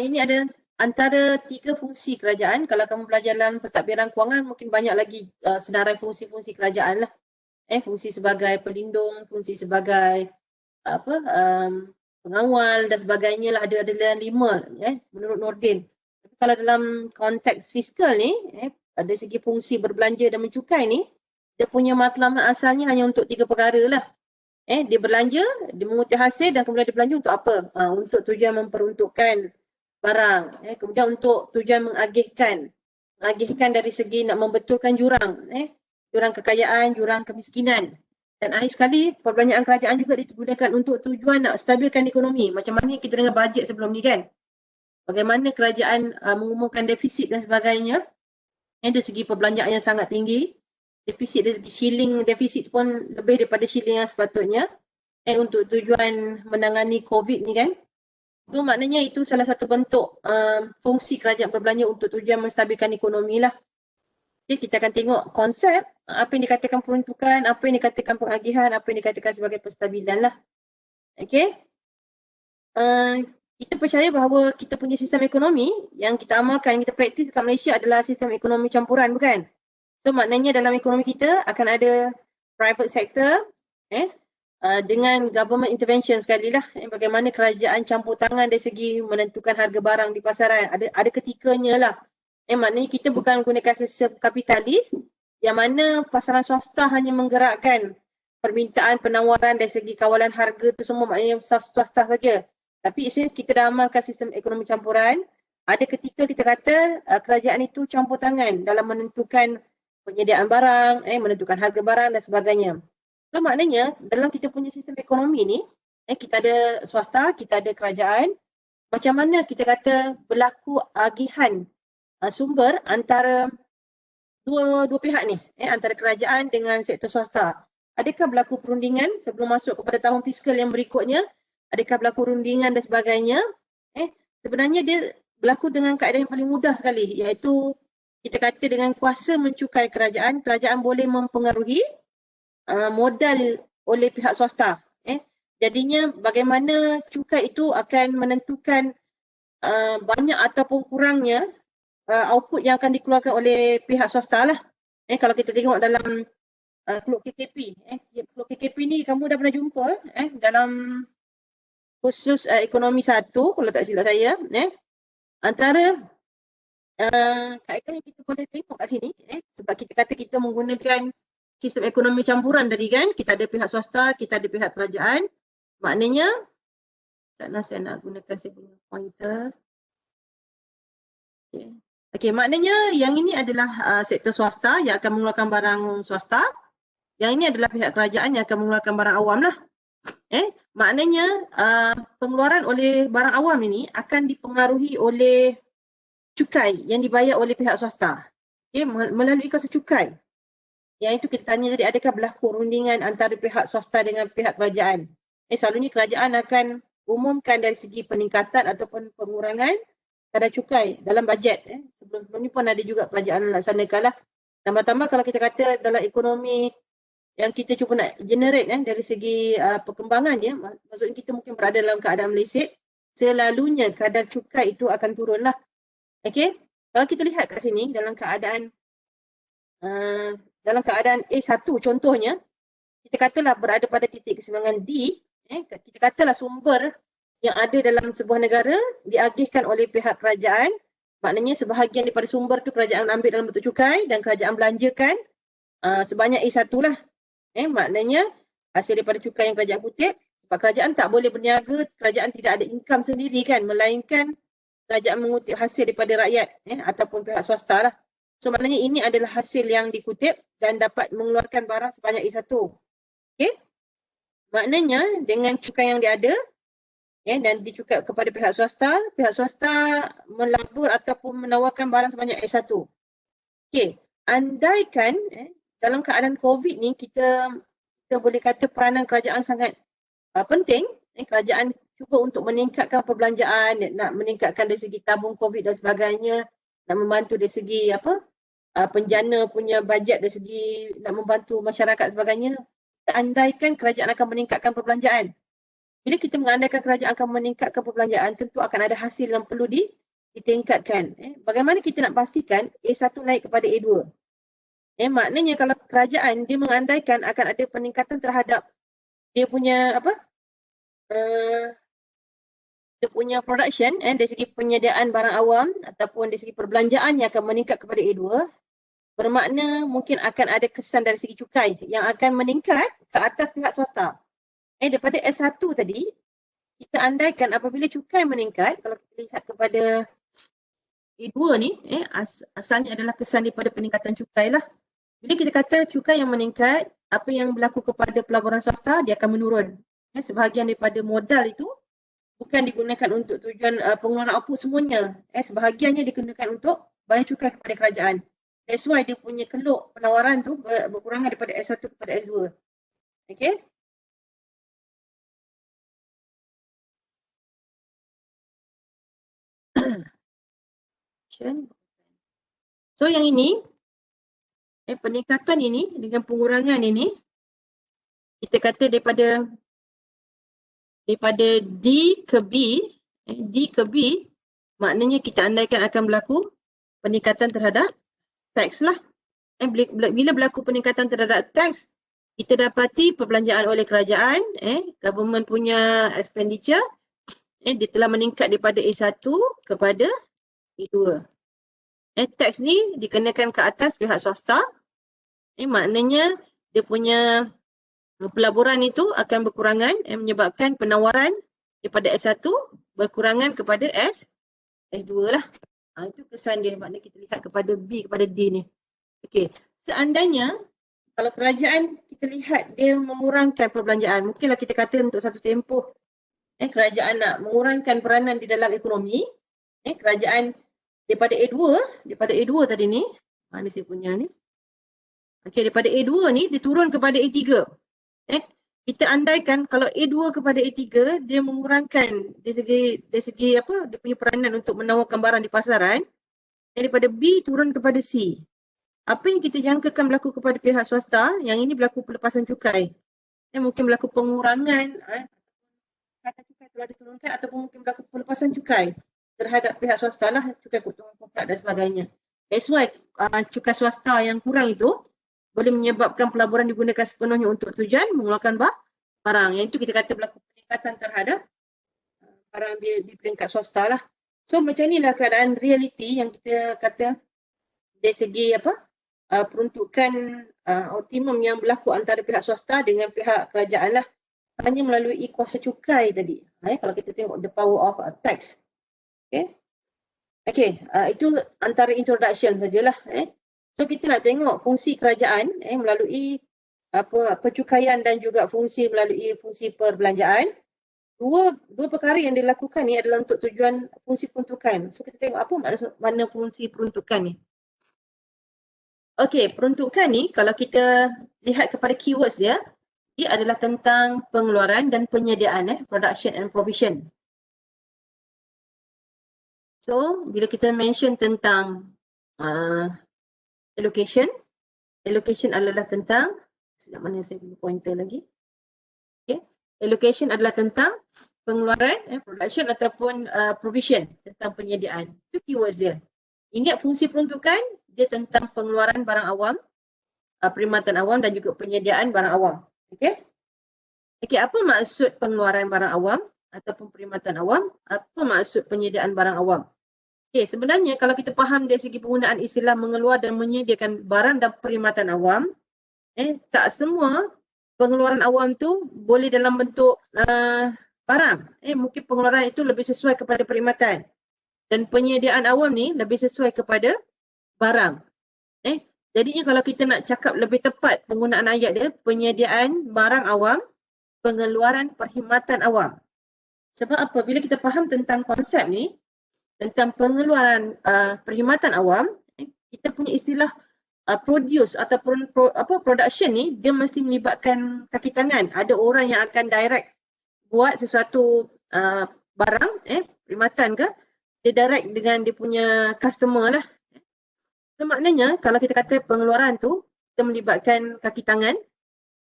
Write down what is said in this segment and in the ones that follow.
Ini ada antara 3 fungsi kerajaan. Kalau kamu belajar dalam pentadbiran kewangan, mungkin banyak lagi senarai fungsi-fungsi kerajaan lah. Fungsi sebagai pelindung, fungsi sebagai pengawal dan sebagainya lah, ada 5 menurut Nordin. Tapi kalau dalam konteks fiskal ni, dari segi fungsi berbelanja dan mencukai ni, dia punya matlamat asalnya hanya untuk 3 perkara lah. Dia belanja, dia menguti hasil dan kemudian dia belanja untuk apa? Untuk tujuan memperuntukkan barang. Kemudian untuk tujuan mengagihkan dari segi nak membetulkan jurang. Jurang kekayaan, jurang kemiskinan. Dan akhir sekali, perbelanjaan kerajaan juga digunakan untuk tujuan nak stabilkan ekonomi. Macam mana kita dengar bajet sebelum ni kan? Bagaimana kerajaan mengumumkan defisit dan sebagainya. Dari segi perbelanjaan yang sangat tinggi. Defisit dari segi shilling, defisit pun lebih daripada shilling yang sepatutnya. Untuk tujuan menangani COVID ni kan. So maknanya itu salah satu bentuk fungsi kerajaan berbelanja untuk tujuan menstabilkan ekonomi lah. Okay, kita akan tengok konsep apa yang dikatakan peruntukan, apa yang dikatakan pengagihan, apa yang dikatakan sebagai penstabilan lah. Okay. Kita percaya bahawa kita punya sistem ekonomi yang kita amalkan, yang kita praktis kat Malaysia adalah sistem ekonomi campuran, bukan? So maknanya dalam ekonomi kita akan ada private sector dengan government intervention sekali lah. Bagaimana kerajaan campur tangan dari segi menentukan harga barang di pasaran. Ada ketikanya lah. Maknanya kita bukan menggunakan sistem kapitalis yang mana pasaran swasta hanya menggerakkan permintaan penawaran dari segi kawalan harga tu semua, maknanya swasta saja. Tapi since kita dah amalkan sistem ekonomi campuran, ada ketika kita kata kerajaan itu campur tangan dalam menentukan penyediaan barang, menentukan harga barang dan sebagainya. So maknanya dalam kita punya sistem ekonomi ni, kita ada swasta, kita ada kerajaan. Macam mana kita kata berlaku agihan sumber antara dua pihak ni, antara kerajaan dengan sektor swasta. Adakah berlaku perundingan sebelum masuk kepada tahun fiskal yang berikutnya? Adakah berlaku perundingan dan sebagainya? Sebenarnya dia berlaku dengan kaedah yang paling mudah sekali, iaitu kita kata dengan kuasa mencukai kerajaan, kerajaan boleh mempengaruhi modal oleh pihak swasta. Jadinya bagaimana cukai itu akan menentukan banyak ataupun kurangnya output yang akan dikeluarkan oleh pihak swasta lah. Kalau kita tengok dalam Keluk KKP. Keluk KKP ni kamu dah pernah jumpa dalam khusus ekonomi 1 kalau tak silap saya. Antara kaedah yang kita boleh tengok kat sini, sebab kita kata kita menggunakan sistem ekonomi campuran tadi kan, kita ada pihak swasta, kita ada pihak kerajaan. Maknanya, saya nak gunakan saya punya pointer. Okey, maknanya yang ini adalah sektor swasta yang akan mengeluarkan barang swasta. Yang ini adalah pihak kerajaan yang akan mengeluarkan barang awam lah. Maknanya pengeluaran oleh barang awam ini akan dipengaruhi oleh cukai yang dibayar oleh pihak swasta. Melalui kuasa cukai. Yang itu kita tanya tadi, adakah berlaku perundingan antara pihak swasta dengan pihak kerajaan? Selalunya kerajaan akan umumkan dari segi peningkatan ataupun pengurangan kadar cukai dalam bajet. Sebelum ni pun ada juga kerajaan laksanakan lah. Tambah-tambah kalau kita kata dalam ekonomi yang kita cuba nak generate dari segi perkembangan dia, maksudnya kita mungkin berada dalam keadaan meleset, selalunya kadar cukai itu akan turun lah. Okay? Kalau kita lihat kat sini dalam keadaan A1 contohnya, kita katalah berada pada titik keseimbangan D, kita katalah sumber yang ada dalam sebuah negara diagihkan oleh pihak kerajaan, maknanya sebahagian daripada sumber tu kerajaan ambil dalam bentuk cukai dan kerajaan belanjakan sebanyak A1 lah. Maknanya hasil daripada cukai yang kerajaan kutip, sebab kerajaan tak boleh berniaga, kerajaan tidak ada income sendiri kan, melainkan kerajaan mengutip hasil daripada rakyat ataupun pihak swasta lah. So maknanya ini adalah hasil yang dikutip dan dapat mengeluarkan barang sebanyak A1. Okay? Maknanya dengan cukai yang dia ada, dan dicukai kepada pihak swasta melabur ataupun menawarkan barang sebanyak A1. Okay, andaikan dalam keadaan COVID ni kita boleh kata peranan kerajaan sangat penting. Kerajaan cuba untuk meningkatkan perbelanjaan, nak meningkatkan dari segi tabung COVID dan sebagainya, nak membantu dari segi penjana punya bajet dari segi nak membantu masyarakat sebagainya. Andaikan kerajaan akan meningkatkan perbelanjaan. Bila kita mengandaikan kerajaan akan meningkatkan perbelanjaan, tentu akan ada hasil yang perlu ditingkatkan. Bagaimana kita nak pastikan A1 naik kepada A2? Maknanya kalau kerajaan dia mengandaikan akan ada peningkatan terhadap dia punya dia punya production dari segi penyediaan barang awam ataupun dari segi perbelanjaan yang akan meningkat kepada A2, bermakna mungkin akan ada kesan dari segi cukai yang akan meningkat ke atas pihak swasta. Daripada S1 tadi, kita andaikan apabila cukai meningkat, kalau kita lihat kepada A2 ni, asalnya adalah kesan daripada peningkatan cukai lah. Bila kita kata cukai yang meningkat, apa yang berlaku kepada pelaburan swasta, dia akan menurun. Sebahagian daripada modal itu bukan digunakan untuk tujuan pengeluaran output semuanya. Sebahagiannya digunakan untuk bayar cukai kepada kerajaan. That's why dia punya keluk penawaran tu berkurangan daripada S1 kepada S2. Okay? So yang ini, peningkatan ini dengan pengurangan ini, kita kata daripada D ke B, maknanya kita andaikan akan berlaku peningkatan terhadap teks lah. Bila berlaku peningkatan terhadap teks, kita dapati perbelanjaan oleh kerajaan, government punya expenditure, dia telah meningkat daripada A1 kepada A2. Teks ni dikenakan ke atas pihak swasta, maknanya dia punya pelaburan itu akan berkurangan, menyebabkan penawaran daripada S1 berkurangan kepada S2 lah. Itu kesan dia, maknanya kita lihat kepada B kepada D ni. Okey, seandainya kalau kerajaan kita lihat dia mengurangkan perbelanjaan, mungkinlah kita kata untuk satu tempoh kerajaan nak mengurangkan peranan di dalam ekonomi, kerajaan daripada A2 tadi ni, mana saya punya ni? Okey, daripada A2 ni dia turun kepada A3. Kita andaikan kalau A2 kepada A3 dia mengurangkan dari segi apa dia punya peranan untuk menawarkan barang di pasaran, daripada B turun kepada C. Apa yang kita jangkakan berlaku kepada pihak swasta, yang ini berlaku pelepasan cukai. Mungkin berlaku pengurangan kata cukai telah diturunkan ataupun mungkin berlaku pelepasan cukai terhadap pihak swasta lah, cukai keuntungan korporat dan sebagainya. That's why cukai swasta yang kurang itu boleh menyebabkan pelaburan digunakan sepenuhnya untuk tujuan mengeluarkan barang. Yang itu kita kata berlaku peningkatan terhadap barang di peringkat swasta lah. So macam inilah keadaan realiti yang kita kata dari segi peruntukan optimum yang berlaku antara pihak swasta dengan pihak kerajaan lah. Hanya melalui kuasa cukai tadi. Kalau kita tengok the power of tax. Okay, itu antara introduction sajalah. So kita nak tengok fungsi kerajaan melalui pencukaian dan juga fungsi melalui fungsi perbelanjaan. Dua perkara yang dilakukan ni adalah untuk tujuan fungsi peruntukan. So kita tengok apa mana fungsi peruntukan ni. Okey, peruntukan ni kalau kita lihat kepada keywords dia adalah tentang pengeluaran dan penyediaan, production and provision. So bila kita mention tentang allocation adalah tentang, sekejap mana saya punya pointer lagi. Okay. Allocation adalah tentang pengeluaran, production ataupun provision, tentang penyediaan. Itu keywords dia. Ingat fungsi peruntukan, dia tentang pengeluaran barang awam, perkhidmatan awam dan juga penyediaan barang awam. Okey, apa maksud pengeluaran barang awam ataupun perkhidmatan awam? Apa maksud penyediaan barang awam? Okey, sebenarnya kalau kita faham dari segi penggunaan istilah mengeluar dan menyediakan barang dan perkhidmatan awam, tak semua pengeluaran awam tu boleh dalam bentuk barang. Mungkin pengeluaran itu lebih sesuai kepada perkhidmatan. Dan penyediaan awam ni lebih sesuai kepada barang. Jadinya kalau kita nak cakap lebih tepat penggunaan ayat dia, penyediaan barang awam, pengeluaran perkhidmatan awam. Sebab apa? Bila kita faham tentang konsep ni, tentang pengeluaran perkhidmatan awam, kita punya istilah produce ataupun production ni, dia mesti melibatkan kaki tangan. Ada orang yang akan direct buat sesuatu barang, perkhidmatan ke, dia direct dengan dia punya customer lah. So, maknanya kalau kita kata pengeluaran tu, kita melibatkan kaki tangan.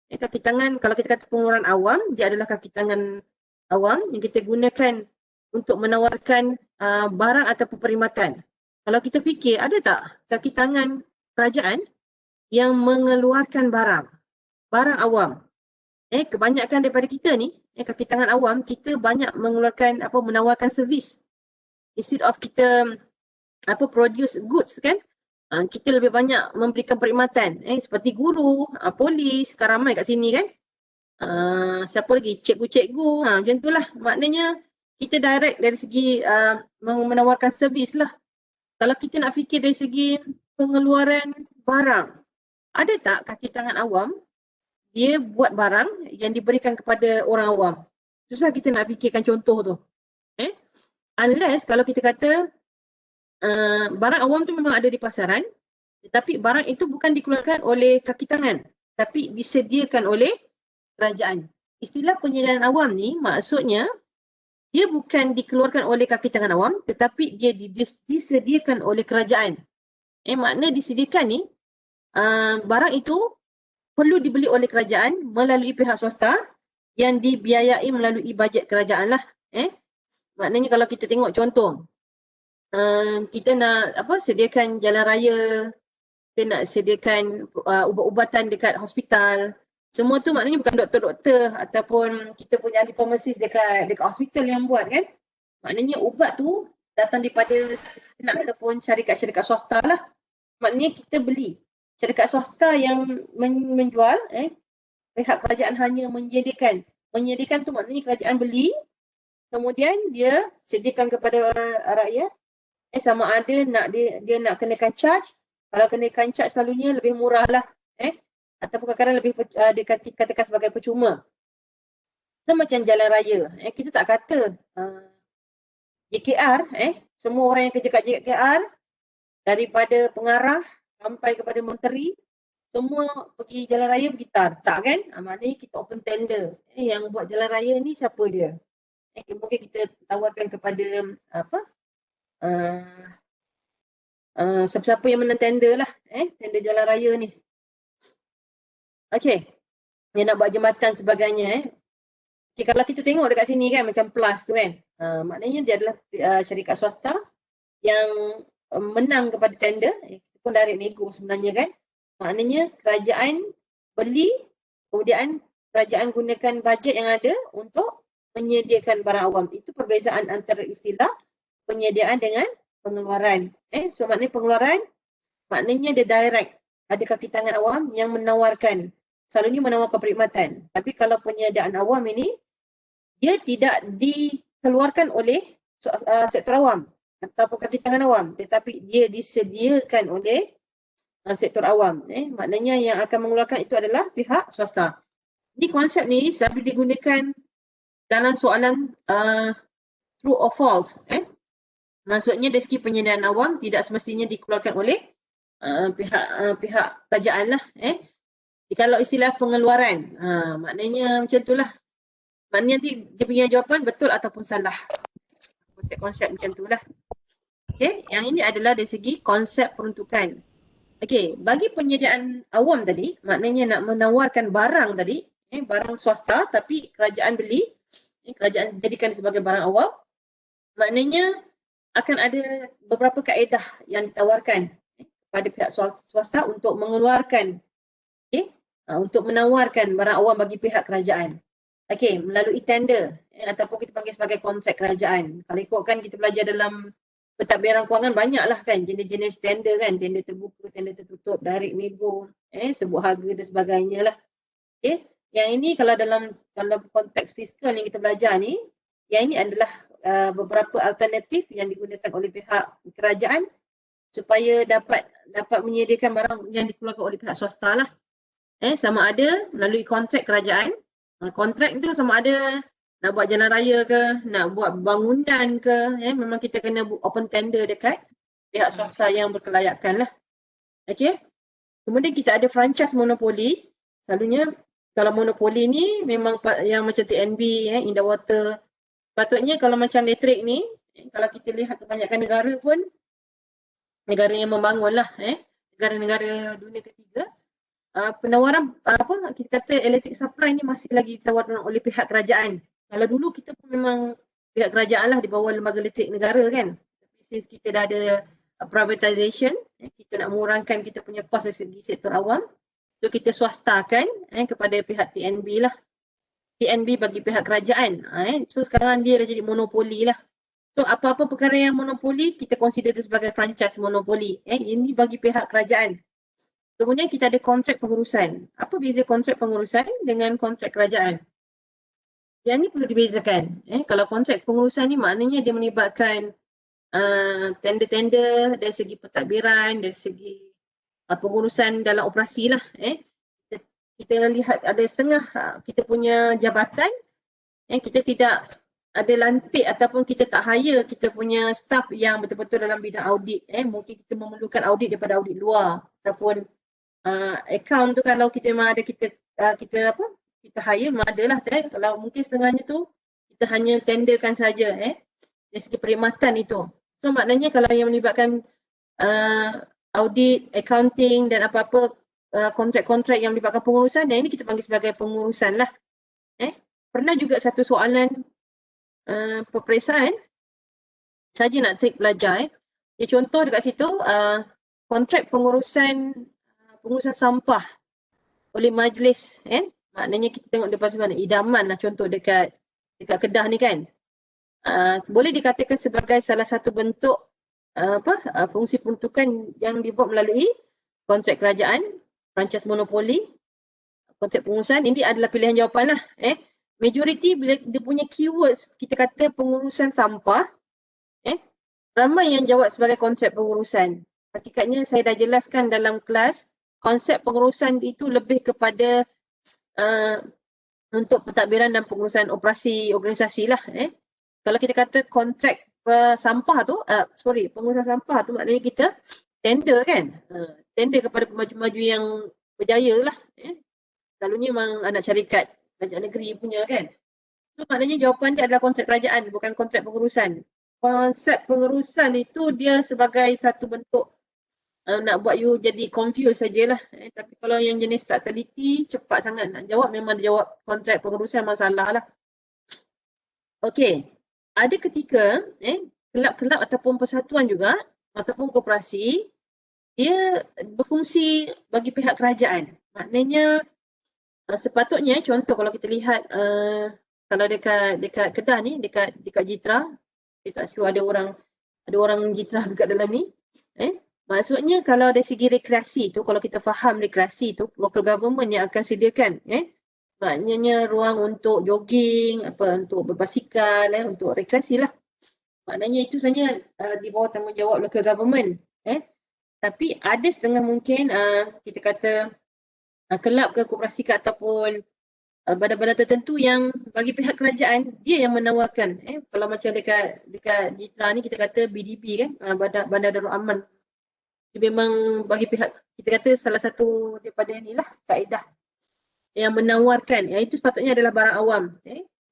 Kaki tangan, kalau kita kata pengeluaran awam, dia adalah kaki tangan awam yang kita gunakan untuk menawarkan barang ataupun perkhidmatan. Kalau kita fikir, ada tak kaki tangan kerajaan yang mengeluarkan barang awam? Kebanyakan daripada kita ni, kaki tangan awam, kita banyak mengeluarkan menawarkan servis. Instead of kita produce goods kan, kita lebih banyak memberikan perkhidmatan seperti guru, polis, sekarang ramai kat sini kan. Siapa lagi? Cikgu-cikgu, macam itulah. Maknanya kita direct dari segi menawarkan servis lah. Kalau kita nak fikir dari segi pengeluaran barang, ada tak kaki tangan awam dia buat barang yang diberikan kepada orang awam? Susah kita nak fikirkan contoh tu. Unless kalau kita kata barang awam tu memang ada di pasaran, tetapi barang itu bukan dikeluarkan oleh kaki tangan, tapi disediakan oleh kerajaan. Istilah penyediaan awam ni maksudnya dia bukan dikeluarkan oleh kaki tangan awam, tetapi dia disediakan oleh kerajaan. Makna disediakan ni, barang itu perlu dibeli oleh kerajaan melalui pihak swasta yang dibiayai melalui bajet kerajaan lah. Maknanya kalau kita tengok contoh, kita nak sediakan jalan raya, kita nak sediakan ubat-ubatan dekat hospital. Semua tu maknanya bukan doktor-doktor ataupun kita punya ahli farmasis dekat hospital yang buat kan. Maknanya ubat tu datang daripada ataupun syarikat-syarikat swasta lah. Maknanya kita beli. Syarikat swasta yang menjual, pihak kerajaan hanya menyediakan. Menyediakan tu maknanya kerajaan beli, kemudian dia sediakan kepada rakyat. Sama ada dia nak kenakan charge. Kalau kenakan charge selalunya lebih murah lah. Ataupun kadang-kadang lebih dikatakan sebagai percuma. So macam jalan raya. Kita tak kata JKR, semua orang yang kerja kat JKR, daripada pengarah sampai kepada menteri, semua pergi jalan raya pergi tak kan? Maknanya kita open tender. Yang buat jalan raya ni siapa dia? Mungkin kita tawarkan kepada siapa-siapa yang menang tender lah, tender jalan raya ni. Okey, yang nak buat jambatan sebagainya. Kalau kita tengok dekat sini kan macam PLAS tu kan, maknanya dia adalah syarikat swasta yang menang kepada tender, itu pun direct nego sebenarnya kan. Maknanya kerajaan beli, kemudian kerajaan gunakan bajet yang ada untuk menyediakan barang awam. Itu perbezaan antara istilah penyediaan dengan pengeluaran. So maknanya pengeluaran, maknanya dia direct. Ada kaki tangan awam yang menawarkan. Selalunya menawarkan perkhidmatan. Tapi kalau penyediaan awam ini, dia tidak dikeluarkan oleh sektor awam ataupun kaki tangan awam. Tetapi dia disediakan oleh sektor awam. Maknanya yang akan mengeluarkan itu adalah pihak swasta. Ini konsep ni selalu digunakan dalam soalan true or false. Maksudnya dari segi penyediaan awam tidak semestinya dikeluarkan oleh pihak kerajaan lah. Kalau istilah pengeluaran, maknanya macam itulah. Maknanya nanti dia punya jawapan betul ataupun salah. Konsep-konsep macam itulah. Okay, yang ini adalah dari segi konsep peruntukan. Okay, bagi penyediaan awam tadi, maknanya nak menawarkan barang tadi, barang swasta tapi kerajaan beli, kerajaan jadikan sebagai barang awam, maknanya akan ada beberapa kaedah yang ditawarkan pada pihak swasta untuk mengeluarkan, untuk menawarkan barang awam bagi pihak kerajaan. Melalui tender ataupun kita panggil sebagai kontrak kerajaan. Kalau ikutkan kita belajar dalam pentadbiran kewangan banyaklah kan jenis-jenis tender kan, tender terbuka, tender tertutup, direct nego, sebut harga dan sebagainya lah. Yang ini kalau dalam konteks fiskal yang kita belajar ni, yang ini adalah beberapa alternatif yang digunakan oleh pihak kerajaan supaya dapat menyediakan barang yang dikeluarkan oleh pihak swasta lah. Sama ada melalui kontrak kerajaan. Kontrak tu sama ada nak buat jalan raya ke, nak buat bangunan ke, memang kita kena open tender dekat pihak swasta yang berkelayakan lah. Kemudian kita ada franchise monopoli. Selalunya kalau monopoli ni memang yang macam TNB, Indah Water. Patutnya kalau macam elektrik ni, kalau kita lihat kebanyakan negara pun, negara yang membangun lah, negara-negara dunia ketiga, penawaran kita kata electric supply ni masih lagi ditawarkan oleh pihak kerajaan. Kalau dulu kita pun memang pihak kerajaan lah di bawah lembaga elektrik negara kan. Tapi since kita dah ada privatisation, kita nak mengurangkan kita punya kos dari segi sektor awam, so kita swastakan kepada pihak TNB lah. TNB bagi pihak kerajaan. So sekarang dia dah jadi monopoli lah. So apa-apa perkara yang monopoli, kita consider dia sebagai franchise monopoli. Ini bagi pihak kerajaan. Kemudian kita ada kontrak pengurusan. Apa beza kontrak pengurusan dengan kontrak kerajaan? Yang ni perlu dibezakan. Kalau kontrak pengurusan ni maknanya dia melibatkan tender-tender dari segi pentadbiran, dari segi pengurusan dalam operasi lah. Kita lihat ada setengah kita punya jabatan, kita tidak ada lantik ataupun kita tak hire kita punya staff yang betul-betul dalam bidang audit. Mungkin kita memerlukan audit daripada audit luar ataupun account tu kalau kita memang ada kita hire memang ada lah. Kalau mungkin setengahnya tu kita hanya tenderkan saja dari segi perkhidmatan itu. So maknanya kalau yang melibatkan audit, accounting dan apa-apa kontrak-kontrak yang melibatkan pengurusan, dan ini kita panggil sebagai pengurusan lah. Pernah juga satu soalan peperiksaan, saja nak trik belajar. Contoh dekat situ, kontrak pengurusan sampah oleh majlis, maknanya kita tengok depan mana idaman lah contoh dekat Kedah ni kan. Boleh dikatakan sebagai salah satu bentuk fungsi peruntukan yang dibuat melalui kontrak kerajaan, franchise monopoli, kontrak pengurusan. Ini adalah pilihan jawapan lah. Majoriti bila dia punya keywords kita kata pengurusan sampah, ramai yang jawab sebagai kontrak pengurusan. Hakikatnya saya dah jelaskan dalam kelas, konsep pengurusan itu lebih kepada untuk pentadbiran dan pengurusan operasi organisasi lah. Kalau kita kata kontrak sampah tu, pengurusan sampah tu maknanya kita tender kan. Tender kepada pemaju-pemaju yang berjaya lah. Selalunya memang anak syarikat kerajaan negeri punya kan. So maknanya jawapan dia adalah kontrak kerajaan, bukan kontrak pengurusan. Konsep pengurusan itu dia sebagai satu bentuk nak buat you jadi confused sajalah. Tapi kalau yang jenis tak teliti, cepat sangat nak jawab, memang dia jawab kontrak pengurusan masalah lah. Okey. Ada ketika kelab-kelab ataupun persatuan juga ataupun koperasi dia berfungsi bagi pihak kerajaan. Maknanya sepatutnya contoh kalau kita lihat kalau dekat Kedah ni, dekat Jitra, saya tak sure ada orang Jitra dekat dalam ni. Maksudnya kalau dari segi rekreasi tu, kalau kita faham rekreasi tu, local government yang akan sediakan maknanya ruang untuk jogging, untuk berbasikal, untuk rekreasi lah. Maknanya itu sebenarnya di bawah tanggungjawab local government. Tapi ada setengah mungkin kita kata kelab ke koperasi ke ataupun badan-badan tertentu yang bagi pihak kerajaan dia yang menawarkan. Kalau macam dekat Jitra ni kita kata BDB kan, Bandar Darul Aman. Dia memang bagi pihak, kita kata salah satu daripada inilah kaedah yang menawarkan. Yang itu sepatutnya adalah barang awam.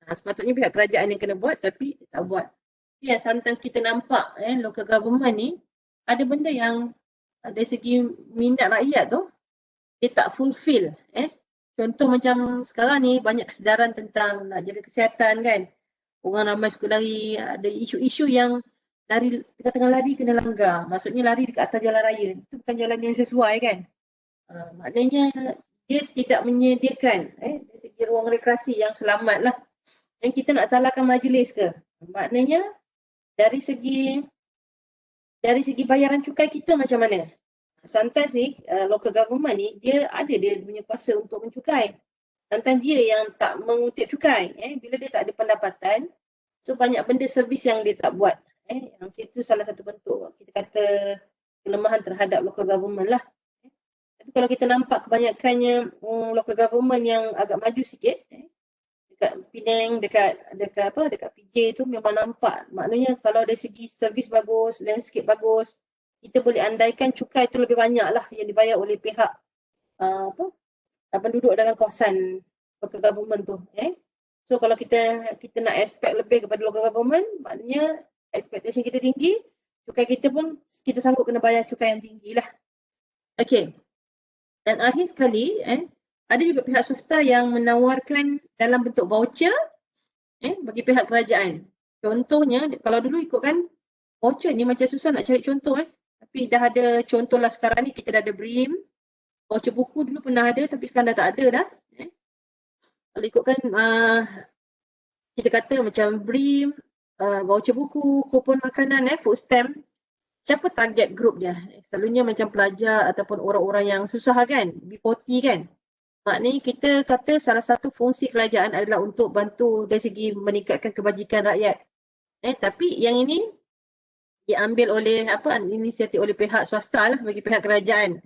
Sepatutnya pihak kerajaan yang kena buat tapi tak buat. Yang sometimes kita nampak local government ni ada benda yang dari segi minat rakyat tu dia tak fulfill. Contoh macam sekarang ni banyak kesedaran tentang nak jaga kesihatan kan. Orang ramai suka lari, ada isu-isu yang lari, tengah lari kena langgar. Maksudnya lari dekat atas jalan raya. Itu bukan jalan yang sesuai kan. Maknanya dia tidak menyediakan dari segi ruang rekreasi yang selamat lah. Yang kita nak salahkan majlis ke? Maknanya dari segi bayaran cukai kita macam mana? Sometimes ni local government ni dia punya kuasa untuk mencukai. Sometimes dia yang tak mengutip cukai. Bila dia tak ada pendapatan, so banyak benda servis yang dia tak buat. Yang itu salah satu bentuk kita kata kelemahan terhadap local government lah. Tapi kalau kita nampak kebanyakannya local government yang agak maju sikit, dekat Penang, dekat PJ tu memang nampak. Maknanya kalau dari segi servis bagus, landscape bagus, kita boleh andaikan cukai itu lebih banyak lah yang dibayar oleh pihak penduduk dalam kawasan local government tu. So kalau kita nak expect lebih kepada local government, maknanya expectation kita tinggi, cukai kita pun kita sanggup kena bayar cukai yang tinggi lah. Okay. Dan akhir sekali, ada juga pihak swasta yang menawarkan dalam bentuk voucher bagi pihak kerajaan. Contohnya, kalau dulu ikutkan voucher ni macam susah nak cari contoh tapi dah ada contoh lah sekarang ni, kita dah ada BRIM. Voucher buku dulu pernah ada tapi sekarang dah tak ada dah. Kalau ikutkan kita kata macam BRIM, voucher buku, kupon makanan, food stamp, siapa target group dia? Selalunya macam pelajar ataupun orang-orang yang susah kan, B40 kan. Maknanya kita kata salah satu fungsi kerajaan adalah untuk bantu dari segi meningkatkan kebajikan rakyat. Tapi yang ini diambil oleh inisiatif oleh pihak swasta lah bagi pihak kerajaan.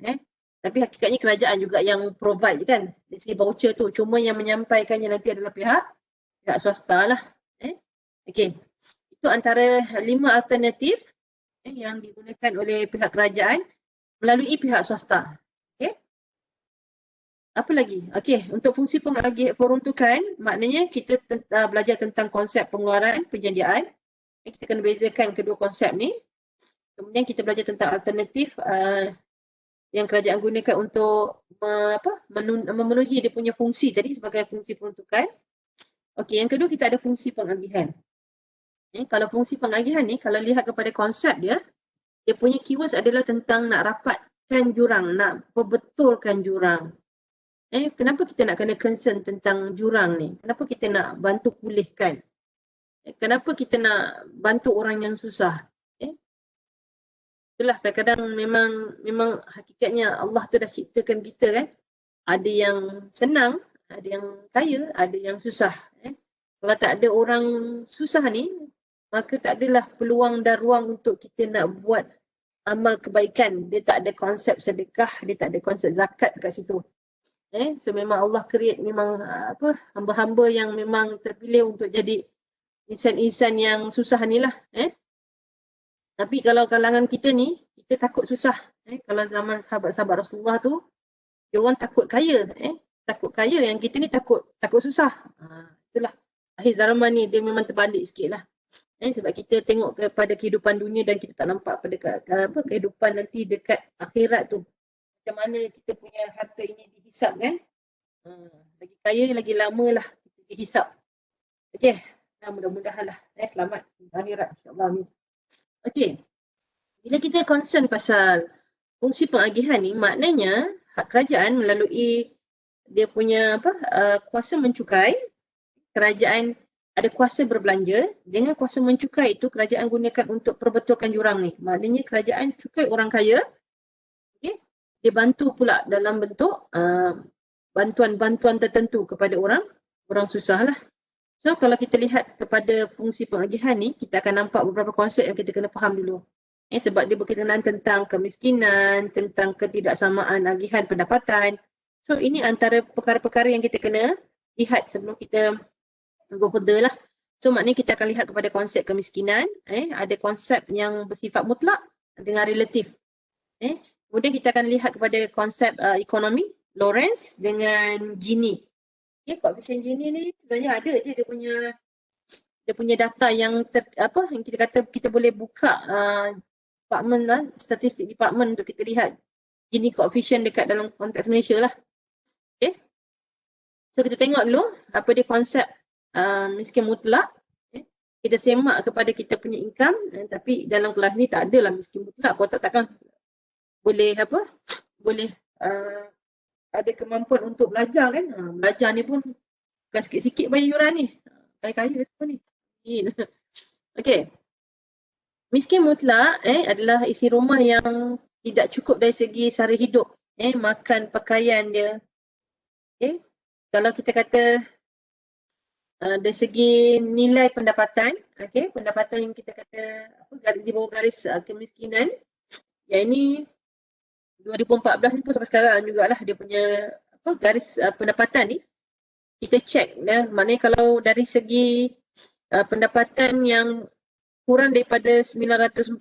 Tapi hakikatnya kerajaan juga yang provide kan dari segi voucher tu. Cuma yang menyampaikannya nanti adalah pihak swasta lah. Okey. Itu antara 5 alternatif yang digunakan oleh pihak kerajaan melalui pihak swasta. Apa lagi? Okey, untuk fungsi peruntukan, maknanya kita belajar tentang konsep pengeluaran, penjanjian. Kita kena bezakan kedua konsep ni. Kemudian kita belajar tentang alternatif yang kerajaan gunakan untuk memenuhi dia punya fungsi tadi sebagai fungsi peruntukan. Okey, yang kedua kita ada fungsi pengagihan. Kalau fungsi pengagihan ni, kalau lihat kepada konsep dia punya keywords adalah tentang nak rapatkan jurang, nak perbetulkan jurang. Kenapa kita nak kena concern tentang jurang ni? Kenapa kita nak bantu pulihkan? Kenapa kita nak bantu orang yang susah? Itulah kadang-kadang memang hakikatnya Allah tu dah ciptakan kita kan. Ada yang senang, ada yang kaya, ada yang susah. Kalau tak ada orang susah ni, maka tak adalah peluang dan ruang untuk kita nak buat amal kebaikan. Dia tak ada konsep sedekah, dia tak ada konsep zakat kat situ. So memang Allah create memang hamba-hamba yang memang terpilih untuk jadi insan-insan yang susah ni lah. Tapi kalau kalangan kita ni, kita takut susah. Kalau zaman sahabat-sahabat Rasulullah tu, dia orang takut kaya. Takut kaya, yang kita ni takut susah. Itulah. Akhir zaman ni dia memang terbalik sikit lah. Sebab kita tengok kepada kehidupan dunia dan kita tak nampak pada kehidupan nanti dekat akhirat tu. Macam mana kita punya harta ini dihisap kan. Lagi kaya, lagi lama lah kita dihisap. Okey, mudah-mudahan lah. Selamat akhirat insyaAllah. Okey, bila kita concern pasal fungsi pengagihan ni, maknanya hak kerajaan melalui dia punya kuasa mencukai, kerajaan ada kuasa berbelanja. Dengan kuasa mencukai itu, kerajaan gunakan untuk perbetulkan jurang ni. Maknanya kerajaan cukai orang kaya, dia bantu pula dalam bentuk bantuan-bantuan tertentu kepada orang susah lah. So kalau kita lihat kepada fungsi pengagihan ni, kita akan nampak beberapa konsep yang kita kena faham dulu. Sebab dia berkenaan tentang kemiskinan, tentang ketidaksamaan agihan pendapatan. So ini antara perkara-perkara yang kita kena lihat sebelum kita go further lah. So maknanya kita akan lihat kepada konsep kemiskinan. Ada konsep yang bersifat mutlak dengan relatif. Kemudian kita akan lihat kepada konsep ekonomi, Lawrence dengan Gini. Coefficient Gini ni sebenarnya ada je dia punya data yang yang kita kata kita boleh buka department lah, statistik department untuk kita lihat Gini coefficient dekat dalam konteks Malaysia lah. So kita tengok dulu apa dia konsep miskin mutlak. Kita semak kepada kita punya income, tapi dalam kelas ni tak adalah miskin mutlak. Kau takkan boleh boleh ada kemampuan untuk belajar kan. Belajar ni pun bukan sikit-sikit bayar yuran ni. Kaya-kaya apa ni. Okey. Miskin mutlak adalah isi rumah yang tidak cukup dari segi sara hidup. Makan, pakaian dia. Kalau kita kata dari segi nilai pendapatan, pendapatan yang kita kata di bawah garis kemiskinan, yang ini 2014 ni pun sampai sekarang jugalah dia punya garis pendapatan ni kita check maknanya kalau dari segi pendapatan yang kurang daripada 940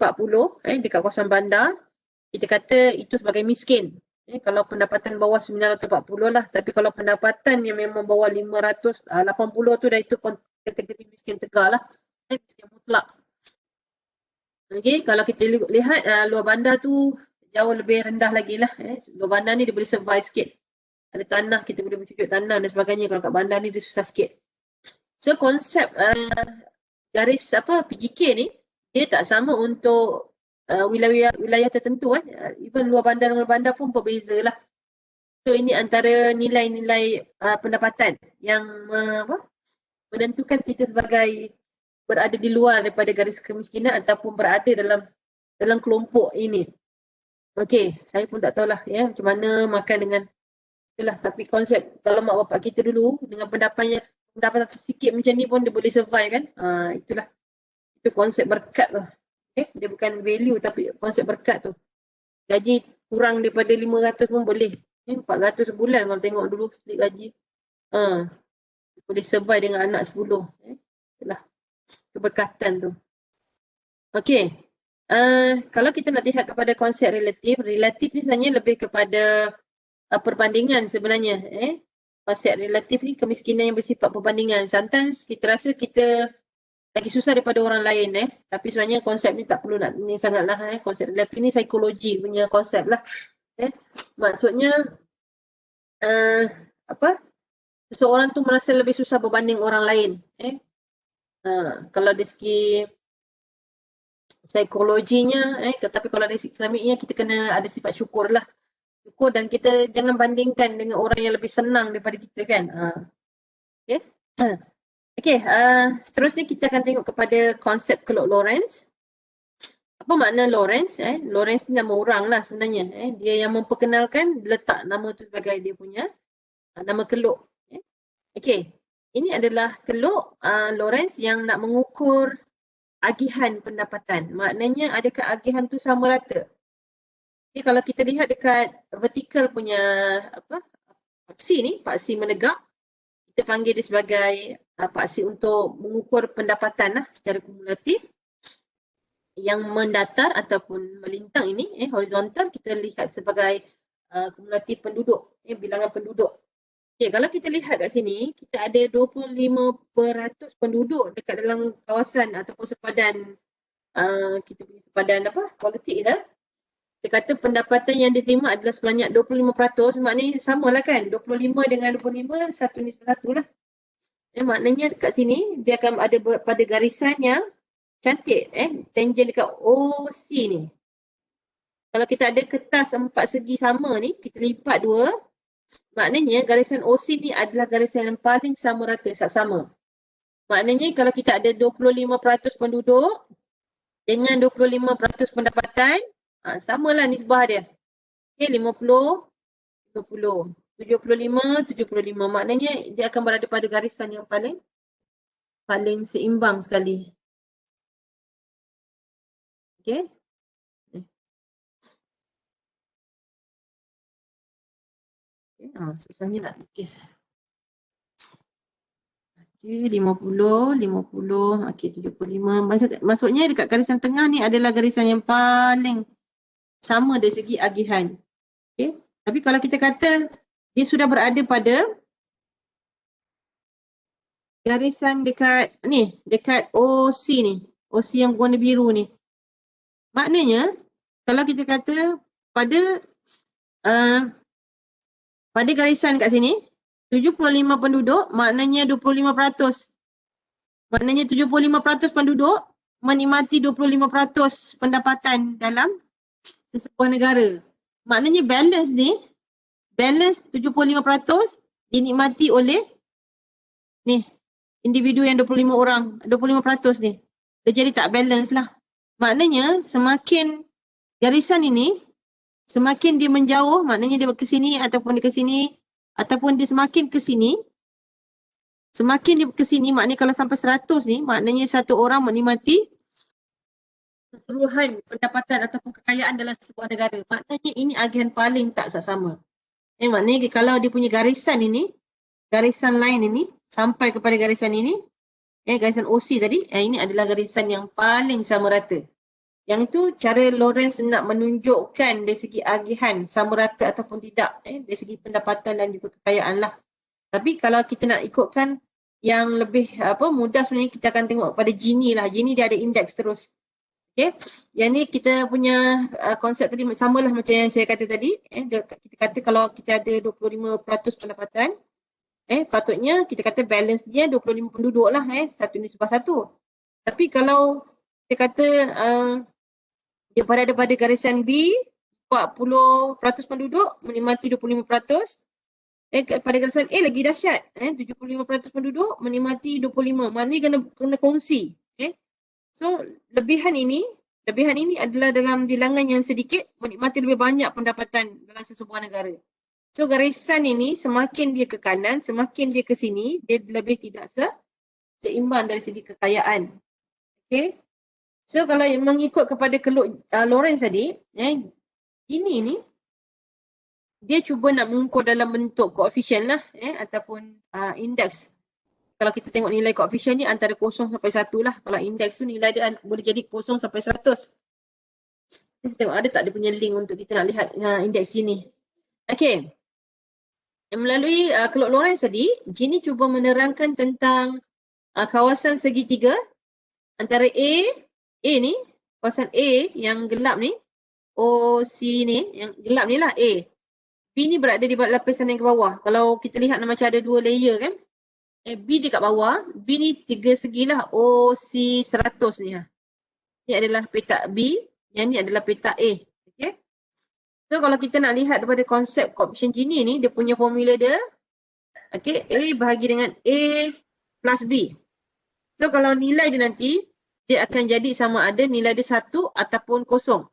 dekat kawasan bandar, kita kata itu sebagai miskin. Kalau pendapatan bawah 940 lah, tapi kalau pendapatan yang memang bawah 580 tu dah itu kategori miskin tegar lah, miskin mutlak. Kalau kita lihat luar bandar tu jauh lebih rendah lagi lah. Luar bandar ni dia boleh survive sikit. Ada tanah, kita boleh bercucuk tanam dan sebagainya. Kalau kat bandar ni dia susah sikit. So konsep garis PGK ni dia tak sama untuk wilayah tertentu even luar bandar pun berbeza lah. So ini antara nilai-nilai pendapatan yang menentukan kita sebagai berada di luar daripada garis kemiskinan ataupun berada dalam kelompok ini. Okey, saya pun tak tahulah ya macam mana makan dengan itulah, tapi konsep kalau mak bapak kita dulu dengan pendapatan sedikit macam ni pun dia boleh survive kan. Itulah. Itu konsep berkat tu. Dia bukan value tapi konsep berkat tu. Gaji kurang daripada 500 pun boleh. 400 sebulan kalau tengok dulu slip gaji. Boleh survive dengan anak 10. Itulah keberkatan tu. Okey. Kalau kita nak lihat kepada konsep relatif ni sebenarnya lebih kepada perbandingan sebenarnya. Konsep relatif ni kemiskinan yang bersifat perbandingan. Sometimes kita rasa kita lagi susah daripada orang lain tapi sebenarnya konsep ni tak perlu nak ni sangatlah konsep relatif ni psikologi punya konsep lah. Maksudnya seseorang tu merasa lebih susah berbanding orang lain. Kalau dari segi psikologinya tetapi kalau dari segi Islamiknya kita kena ada sifat syukur lah. Syukur dan kita jangan bandingkan dengan orang yang lebih senang daripada kita kan. Okey, seterusnya kita akan tengok kepada konsep Keluk Lorentz. Apa makna Lorentz? Lorentz ni nama orang lah sebenarnya. Dia yang memperkenalkan, letak nama tu sebagai dia punya nama keluk. Okey, ini adalah keluk Lorentz yang nak mengukur agihan pendapatan. Maknanya adakah agihan tu sama rata? Okay, kalau kita lihat dekat vertikal punya paksi menegak, kita panggil dia sebagai paksi untuk mengukur pendapatan secara kumulatif. Yang mendatar ataupun melintang ini horizontal kita lihat sebagai kumulatif penduduk, bilangan penduduk. Okay, kalau kita lihat kat sini, kita ada 25% penduduk dekat dalam kawasan ataupun sepadan kita punya sepadan politik kita. Dia kata pendapatan yang diterima adalah sebanyak 25%, maknanya samalah kan, 25 dengan 25 1:1 lah. Maknanya dekat sini dia akan ada pada garisan yang cantik, tangent dekat OC ni. Kalau kita ada kertas 4 segi sama ni, kita lipat 2, maknanya garisan OC ni adalah garisan yang paling sama rata, sama. Maknanya kalau kita ada 25% penduduk dengan 25% pendapatan, samalah nisbah dia. 50, 50, 75, 75. Maknanya dia akan berada pada garisan yang paling seimbang sekali. Okey. Susahnya nak lukis. Okey, 50, 50, okey 75. Maksudnya dekat garisan tengah ni adalah garisan yang paling sama dari segi agihan. Okey. Tapi kalau kita kata dia sudah berada pada garisan dekat OC ni, OC yang warna biru ni. Maknanya kalau kita kata pada garisan kat sini 75 penduduk, maknanya 25%. Maknanya 75% penduduk menikmati 25% pendapatan dalam sebuah negara. Maknanya balance 75% dinikmati oleh individu yang 25 orang, 25% ni. Dia jadi tak balance lah. Maknanya semakin garisan ini, semakin dia menjauh, maknanya dia ke sini ataupun dia ke sini, ataupun dia semakin ke sini, maknanya kalau sampai 100 ni, maknanya satu orang menikmati keseluruhan pendapatan ataupun kekayaan dalam sebuah negara. Maknanya ini agihan paling tak sama. Maknanya kalau dia punya garisan ini, garisan line ini, sampai kepada garisan ini, garisan OC tadi, ini adalah garisan yang paling sama rata. Yang itu cara Lorentz nak menunjukkan dari segi agihan sama rata ataupun tidak, dari segi pendapatan dan juga kekayaan lah. Tapi kalau kita nak ikutkan yang lebih mudah sebenarnya kita akan tengok pada Gini lah. Gini dia ada indeks terus. Okay. Yang ni kita punya konsep tadi samalah macam yang saya kata tadi. Kita kata kalau kita ada 25% pendapatan, patutnya kita kata balance dia 25 penduduk lah, 1:1. Tapi kalau kita kata dia berada pada garisan B, 40% penduduk menikmati 25%. Pada garisan A lagi dahsyat, 75% penduduk menikmati 25. Maknanya kena kongsi. So lebihan ini adalah dalam bilangan yang sedikit menikmati lebih banyak pendapatan dalam sesebuah negara. So garisan ini semakin dia ke kanan, semakin dia ke sini, dia lebih tidak seimbang dari segi kekayaan. Okay. So kalau mengikut kepada keluk Lawrence tadi, ini ni dia cuba nak mengukur dalam bentuk koefisien lah, ataupun indeks. Kalau kita tengok nilai koefisien ni antara 0 sampai 1 lah. Kalau indeks tu nilai dia boleh jadi 0 sampai 100. Kita tengok ada tak dia punya link untuk kita nak lihat indeks Gini. Okay. Melalui keluk Lawrence tadi, Gini cuba menerangkan tentang kawasan segitiga antara A ni, kawasan A yang gelap ni, OC ni, yang gelap ni lah A. B ni berada di lapisan yang ke bawah. Kalau kita lihat macam ada 2 layer kan. B dekat bawah, B ni 3 segi lah, OC 100 ni. Ni adalah petak B, yang ni adalah petak A. Okay. So kalau kita nak lihat daripada konsep koefisien Gini ni, dia punya formula dia, okay, A bahagi dengan A plus B. So kalau nilai dia nanti, dia akan jadi sama ada nilai dia 1 ataupun 0.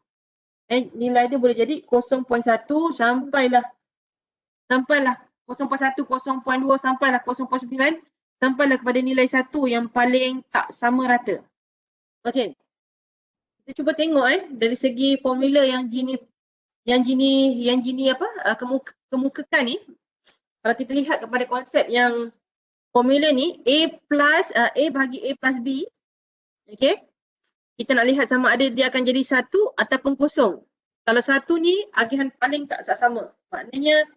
Nilai dia boleh jadi 0.1 sampailah 0.1, 0.2 sampailah 0.9 sampailah kepada nilai 1 yang paling tak sama rata. Okey. Kita cuba tengok dari segi formula yang Gini kemukakan ni. Kalau kita lihat kepada konsep yang formula ni A bahagi A plus B. Okey. Kita nak lihat sama ada dia akan jadi 1 ataupun 0. Kalau 1 ni agihan paling tak sama. Maknanya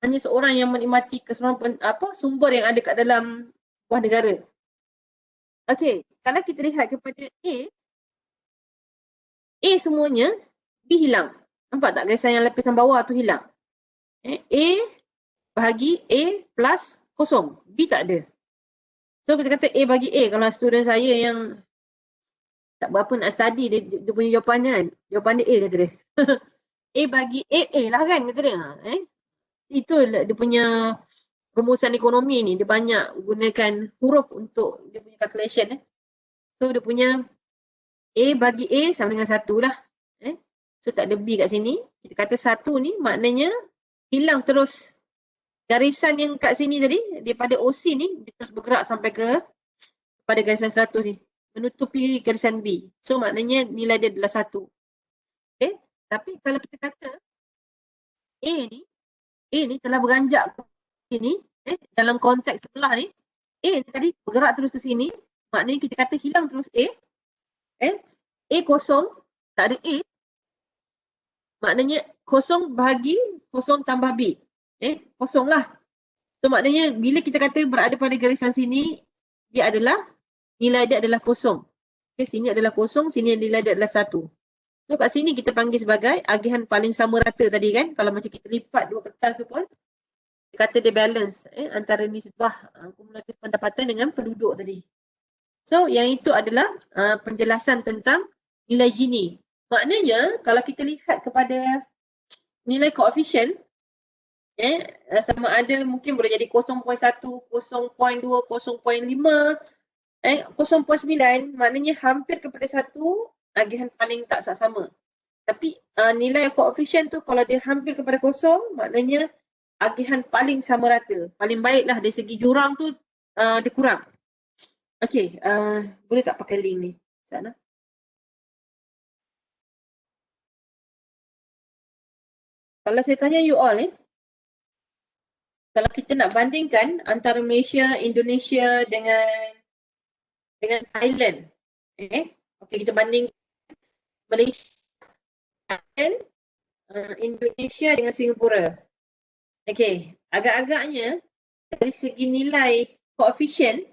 hanya seorang yang menikmati keseluruhan sumber yang ada kat dalam sebuah negara. Okey, kalau kita lihat kepada A semuanya, B hilang. Nampak tak garisan yang lapisan bawah tu hilang. A bahagi A plus 0. B tak ada. So kita kata A bagi A. Kalau student saya yang tak berapa nak study, dia punya jawapan kan. Jawapan dia A kata dia. A bagi A lah kan kata dia. Itu dia punya rumusan ekonomi ni. Dia banyak gunakan huruf untuk dia punya calculation. So dia punya A bagi A sama dengan 1 lah. So tak ada B kat sini. Kita kata 1 ni maknanya hilang terus. Garisan yang kat sini tadi, daripada OC ni, dia terus bergerak sampai pada garisan 100 ni. Menutupi garisan B. So maknanya nilai dia adalah 1. Okay. Tapi kalau kita kata A ni telah beranjak ke sini, dalam konteks sebelah ni, A ni tadi bergerak terus ke sini, maknanya kita kata hilang terus A. A kosong, tak ada A. Maknanya kosong bahagi kosong tambah B. Kosong lah. So maknanya bila kita kata berada pada garisan sini, dia adalah, nilai dia adalah kosong. Okay, sini adalah kosong, sini nilai dia adalah 1. So kat sini kita panggil sebagai agihan paling sama rata tadi kan. Kalau macam kita lipat dua kertas tu pun, kita kata dia balance antara nisbah kumulatif pendapatan dengan penduduk tadi. So yang itu adalah penjelasan tentang nilai Gini. Maknanya kalau kita lihat kepada nilai koefisien, sama ada mungkin boleh jadi 0.1, 0.2, 0.5, 0.9, maknanya hampir kepada 1 agihan paling tak sama. Tapi nilai koefisien tu kalau dia hampir kepada 0, maknanya agihan paling sama rata. Paling baiklah dari segi jurang tu dia kurang. Okey, boleh tak pakai link ni? Sana. Kalau saya tanya you all kalau kita nak bandingkan antara Malaysia, Indonesia dengan Thailand. Okey, kita banding Malaysia, Thailand, Indonesia dengan Singapura. Okey, agak-agaknya dari segi nilai koefisien,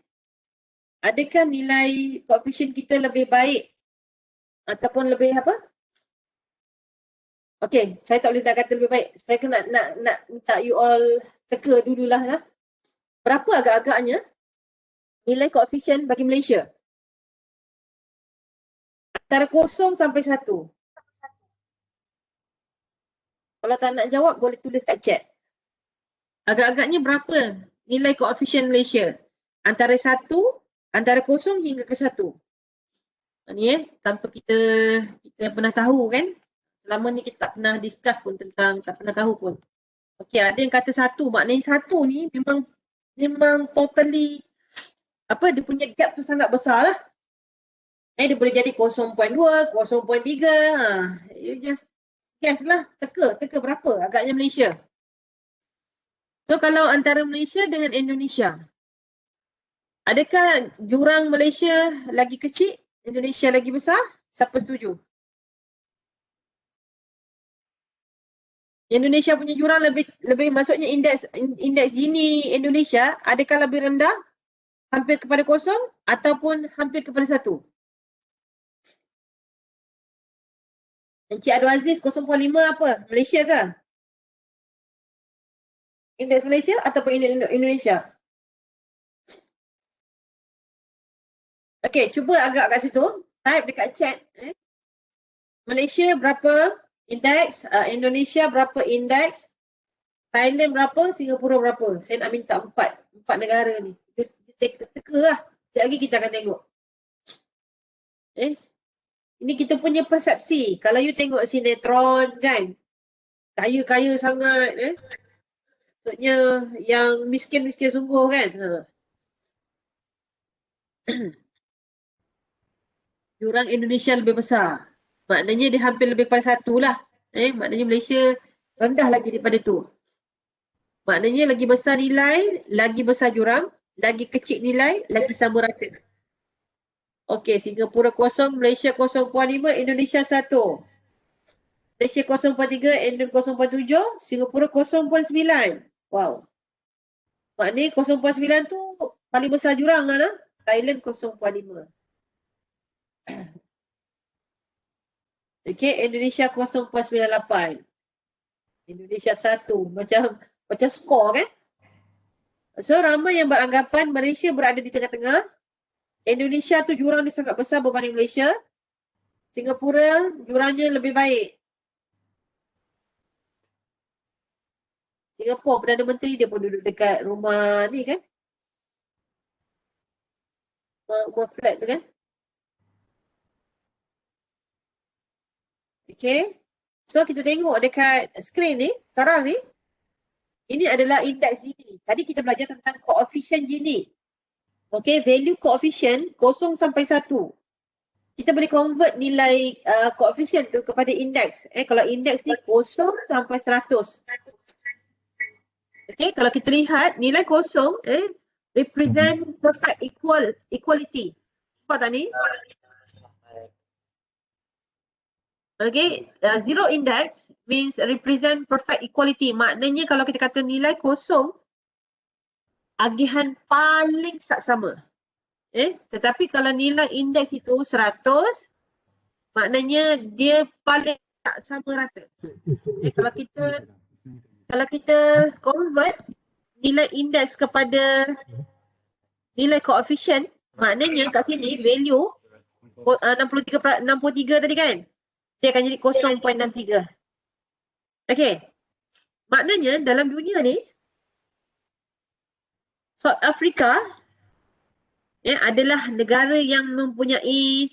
adakah nilai koefisien kita lebih baik ataupun lebih apa? Okey, saya tak boleh nak kata lebih baik. Saya kena nak minta you all teka dululah lah. Berapa agak-agaknya nilai koefisien bagi Malaysia? Antara 0 sampai 1. Kalau tak nak jawab, boleh tulis kat chat. Agak-agaknya berapa nilai koefisien Malaysia? Antara 1, antara 0 hingga ke 1. Ni tanpa kita pernah tahu kan? Selama ni kita tak pernah discuss pun tentang, tak pernah tahu pun. Okey, ada yang kata 1, maknanya 1 ni memang totally dia punya gap tu sangat besar lah. Dia boleh jadi 0.2, 0.3. You just guess lah, teka berapa agaknya Malaysia. So kalau antara Malaysia dengan Indonesia, adakah jurang Malaysia lagi kecil, Indonesia lagi besar? Siapa setuju? Indonesia punya jurang lebih maksudnya indeks Gini Indonesia adakah lebih rendah, hampir kepada 0 ataupun hampir kepada 1? Encik Abdul Aziz 0.5 apa? Malaysia ke? Indeks Malaysia ataupun Indonesia? Okey, cuba agak kat situ. Type dekat chat. Malaysia berapa indeks? Indonesia berapa indeks? Thailand berapa? Singapura berapa? Saya nak minta empat negara ni. Teka lah. Sekejap lagi kita akan tengok. Ini kita punya persepsi. Kalau you tengok sinetron kan, kaya-kaya sangat. Maksudnya yang miskin-miskin sungguh kan. Jurang Indonesia lebih besar. Maknanya dia hampir lebih kepada 1 lah. Maknanya Malaysia rendah lagi daripada tu. Maknanya lagi besar nilai, lagi besar jurang, lagi kecil nilai, lagi sama rata. Okey, Singapura 0, Malaysia 0.5, Indonesia 1. Malaysia 0.3, Indonesia 0.7, Singapura 0.9. Wow. Maknanya 0.9 tu paling besar jurang lah. Thailand 0.5. Okey, Indonesia 0.98. Indonesia 1. Macam skor kan? So, ramai yang beranggapan Malaysia berada di tengah-tengah. Indonesia tu jurang dia sangat besar berbanding Malaysia. Singapura jurangnya lebih baik. Singapura, Perdana Menteri dia pun duduk dekat rumah ni kan? Rumah flat tu kan? Okay. So, kita tengok dekat skrin ni, sekarang ni. Ini adalah indeks Gini. Tadi kita belajar tentang koefisien Gini. Okay, value koefisien 0 sampai 1. Kita boleh convert nilai koefisien tu kepada indeks. Kalau indeks ni 0 sampai 100. Okay, kalau kita lihat nilai 0 represent perfect equality. Apa tak ni? Okay, zero index means represent perfect equality. Maknanya kalau kita kata nilai 0, agihan paling tak sama. Tetapi kalau nilai indeks itu 100, maknanya dia paling tak sama rata. Kalau kita convert nilai indeks kepada nilai koefisien, maknanya kat sini value 63 tadi kan? Dia akan jadi 0.63. Okey. Maknanya dalam dunia ni, South Africa adalah negara yang mempunyai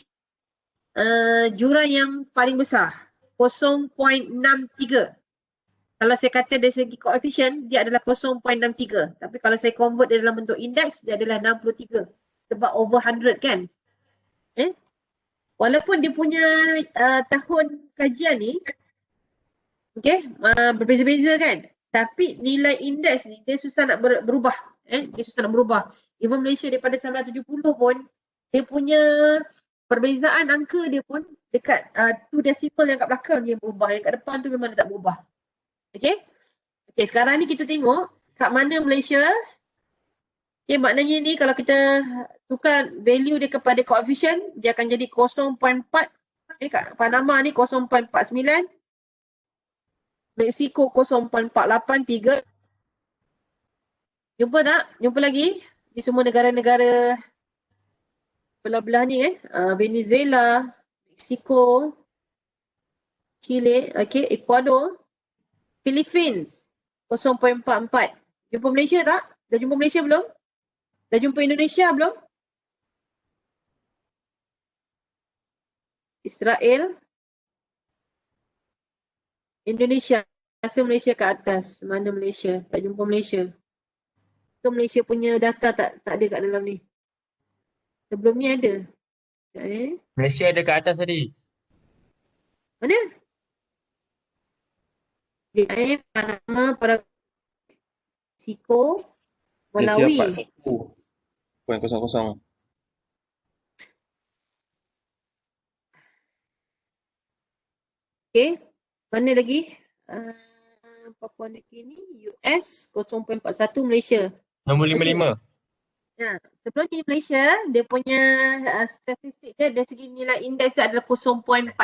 jurang yang paling besar. 0.63. Kalau saya kata dari segi koefisien, dia adalah 0.63. Tapi kalau saya convert dia dalam bentuk indeks, dia adalah 63. Sebab over 100 kan? Walaupun dia punya tahun kajian ni berbeza-beza kan, tapi nilai indeks ni dia susah nak berubah. Dia susah nak berubah. Even Malaysia daripada 1970 pun dia punya perbezaan angka dia pun dekat 2 decimal yang kat belakang dia berubah. Yang kat depan tu memang dia tak berubah. Okay, sekarang ni kita tengok kat mana Malaysia. Maknanya ni kalau kita tukar value dia kepada koefisien, dia akan jadi 0.4. Kat Panama ni 0.49. Mexico 0.483. Jumpa tak? Jumpa lagi? Di semua negara-negara belah-belah ni kan. Venezuela, Mexico, Chile, okay, Ecuador, Philippines 0.44. Jumpa Malaysia tak? Dah jumpa Malaysia belum? Dah jumpa Indonesia belum? Israel, Indonesia. Rasa Malaysia kat atas. Mana Malaysia? Tak jumpa Malaysia. Ke Malaysia punya data tak ada kat dalam ni? Sebelum ni ada. Malaysia ada kat atas tadi. Mana? Panama, Mexico, Malaysia Malawi. 41.00. Okay. Mana lagi? Papua New Guinea, US 0.41, Malaysia. Nombor 55. Ya, sebelum ni Malaysia, dia punya statistik dia dari segi nilai indeks adalah 0.43.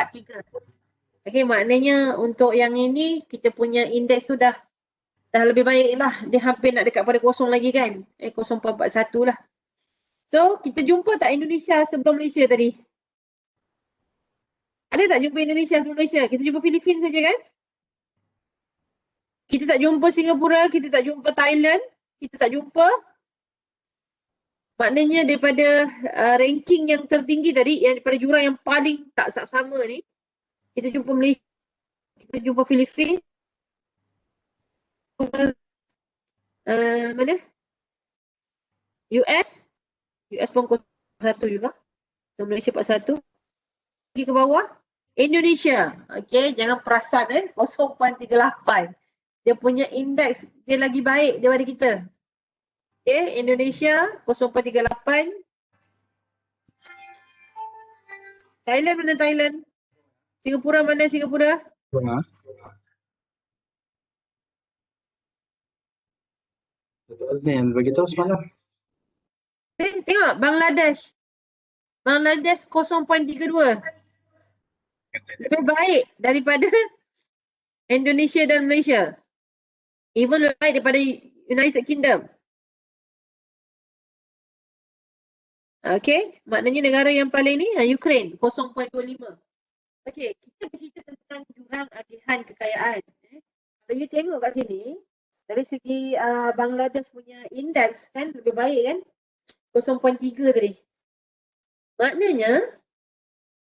Okay, maknanya untuk yang ini, kita punya indeks tu dah lebih baik lah. Dia hampir nak dekat pada kosong lagi kan. 0.41 lah. So, kita jumpa tak Indonesia sebelum Malaysia tadi? Ada tak jumpa Indonesia sebelum Malaysia? Kita jumpa Filipina saja kan? Kita tak jumpa Singapura, kita tak jumpa Thailand, kita tak jumpa. Maknanya daripada ranking yang tertinggi tadi, yang daripada jurang yang paling tak sama ni, kita jumpa Malaysia, kita jumpa Filipina, mana? US pun 1 juga. So, Malaysia 41. Pergi ke bawah, Indonesia. Okay, jangan perasan 0.38. Dia punya indeks, dia lagi baik daripada kita. Okay, Indonesia 0.38. Thailand mana Thailand? Singapura mana Singapura? Ni yang bagi tahu semalam. Tengok Bangladesh. Bangladesh 0.32. Lebih baik daripada Indonesia dan Malaysia. Even lebih baik daripada United Kingdom. Okay, maknanya negara yang paling ni Ukraine 0.25. Okay, kita bercerita tentang jurang agihan kekayaan. Kalau you tengok kat sini, dari segi Bangladesh punya indeks kan lebih baik kan, 0.3 tadi. Maknanya,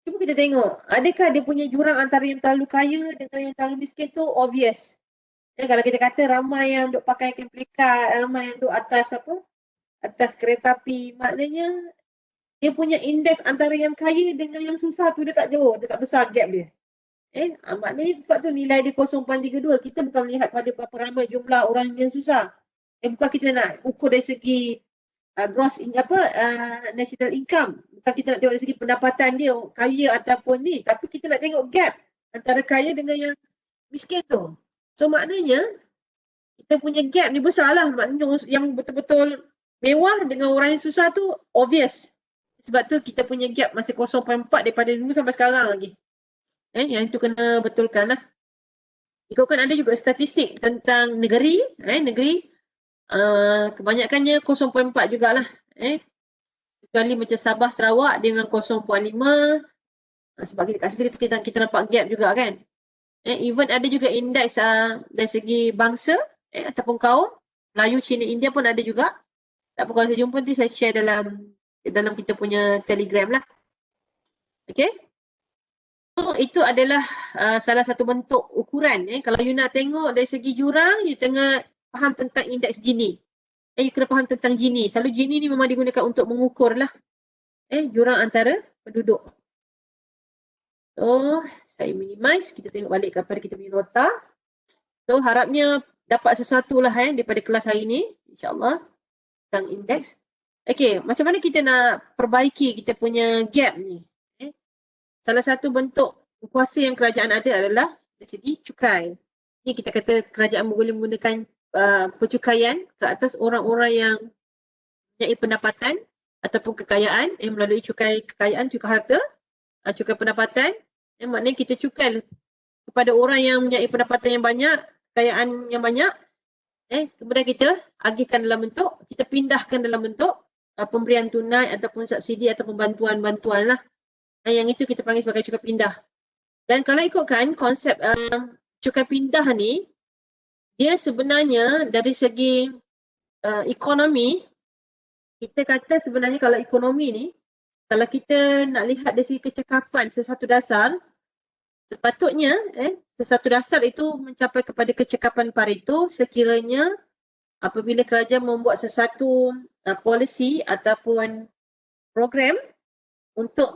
cuba kita tengok, adakah dia punya jurang antara yang terlalu kaya dengan yang terlalu miskin tu obvious. Kalau kita kata ramai yang duk pakai kemplikat, ramai yang duk atas kereta api, maknanya dia punya indeks antara yang kaya dengan yang susah tu dia tak jauh, dia tak besar gap dia. Maknanya sebab tu nilai dia 0.32. Kita bukan melihat pada berapa ramai jumlah orang yang susah. Bukan kita nak ukur dari segi national income. Bukan kita nak tengok dari segi pendapatan dia kaya ataupun ni, tapi kita nak tengok gap antara kaya dengan yang miskin tu. So maknanya kita punya gap ni besar lah. Maknanya yang betul-betul mewah dengan orang yang susah tu obvious. Sebab tu kita punya gap masih 0.4 daripada dulu sampai sekarang lagi. Yang itu kena betulkan lah. Ikutkan ada juga statistik tentang negeri. Kebanyakannya 0.4 jugalah. Kecuali macam Sabah, Sarawak dia memang 0.5. Sebab kat situ kita nampak gap juga kan. Even ada juga indeks dari segi bangsa ataupun kaum. Melayu, Cina, India pun ada juga. Tak apa, kalau saya jumpa nanti saya share dalam kita punya Telegram lah. Okay. So, itu adalah salah satu bentuk ukuran. Kalau you nak tengok dari segi jurang, you tengah faham tentang indeks Gini. You kena faham tentang Gini. Selalu Gini ni memang digunakan untuk mengukur lah jurang antara penduduk. So, saya minimize. Kita tengok balik kepada kita punya nota. So, harapnya dapat sesuatu lah daripada kelas hari ni. InsyaAllah. Tentang indeks. Okay, macam mana kita nak perbaiki kita punya gap ni? Salah satu bentuk kuasa yang kerajaan ada adalah dari segi cukai. Ini kita kata kerajaan boleh menggunakan percukaian ke atas orang-orang yang mempunyai pendapatan ataupun kekayaan melalui cukai kekayaan, cukai harta, cukai pendapatan. Maknanya kita cukai kepada orang yang mempunyai pendapatan yang banyak, kekayaan yang banyak, Kemudian kita agihkan dalam bentuk, kita pindahkan dalam bentuk pemberian tunai ataupun subsidi ataupun bantuan-bantuan lah. Yang itu kita panggil sebagai cukai pindah. Dan kalau ikutkan konsep cukai pindah ni, dia sebenarnya dari segi ekonomi, kita kata sebenarnya kalau ekonomi ni, kalau kita nak lihat dari segi kecekapan sesuatu dasar, sepatutnya sesuatu dasar itu mencapai kepada kecekapan Pareto sekiranya apabila kerajaan membuat sesuatu polisi ataupun program untuk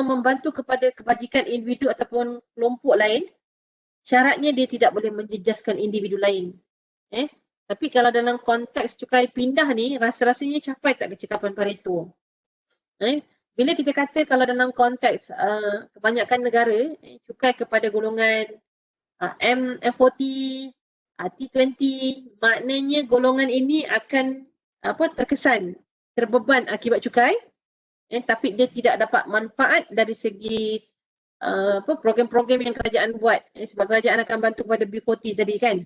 membantu kepada kebajikan individu ataupun kelompok lain, syaratnya dia tidak boleh menjejaskan individu lain. Tapi kalau dalam konteks cukai pindah ni, rasa-rasanya capai tak kecekapan Pareto. Bila kita kata kalau dalam konteks kebanyakan negara, cukai kepada golongan M40, T20, maknanya golongan ini akan terkesan terbeban akibat cukai, tapi dia tidak dapat manfaat dari segi program-program yang kerajaan buat, sebab kerajaan akan bantu kepada B40 tadi kan.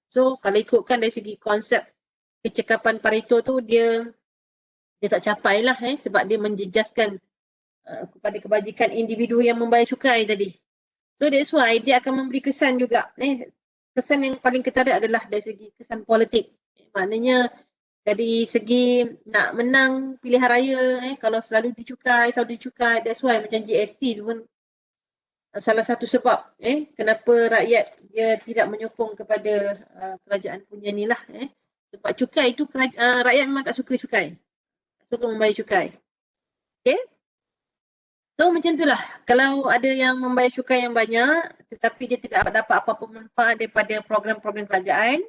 So kalau ikutkan dari segi konsep kecekapan Pareto tu, dia tak capai lah sebab dia menjejaskan kepada kebajikan individu yang membayar cukai tadi. So that's why dia akan memberi kesan juga. Kesan yang paling ketara adalah dari segi kesan politik. Maknanya dari segi nak menang pilihan raya, kalau selalu dicukai, that's why macam GST tu pun salah satu sebab kenapa rakyat dia tidak menyokong kepada kerajaan punya ni lah. Sebab cukai tu rakyat memang tak suka cukai. Tak suka membayar cukai. Okay. So macam itulah, kalau ada yang membayar cukai yang banyak tetapi dia tidak dapat apa-apa manfaat daripada program-program kerajaan,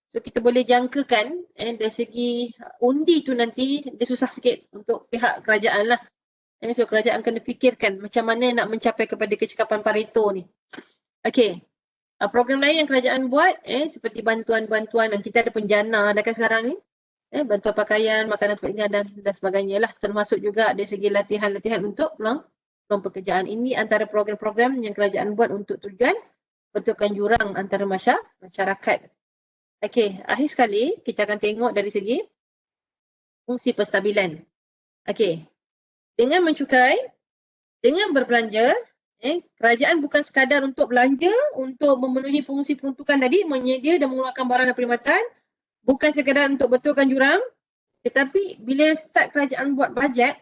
so kita boleh jangkakan dari segi undi tu nanti dia susah sikit untuk pihak kerajaan lah. So kerajaan kena fikirkan macam mana nak mencapai kepada kecekapan Pareto ni. Okay, program lain yang kerajaan buat seperti bantuan-bantuan, dan kita ada penjana dah kan sekarang ni. Bantuan pakaian, makanan ringan dan sebagainya lah. Termasuk juga dari segi latihan-latihan untuk peluang pekerjaan. Ini antara program-program yang kerajaan buat untuk tujuan betulkan jurang antara masyarakat. Okey, akhir sekali kita akan tengok dari segi fungsi penstabilan. Okey, dengan mencukai, dengan berbelanja, kerajaan bukan sekadar untuk belanja untuk memenuhi fungsi peruntukan tadi, menyedia dan mengeluarkan barang dan perkhidmatan, bukan sekadar untuk betulkan jurang, tetapi bila start kerajaan buat bajet,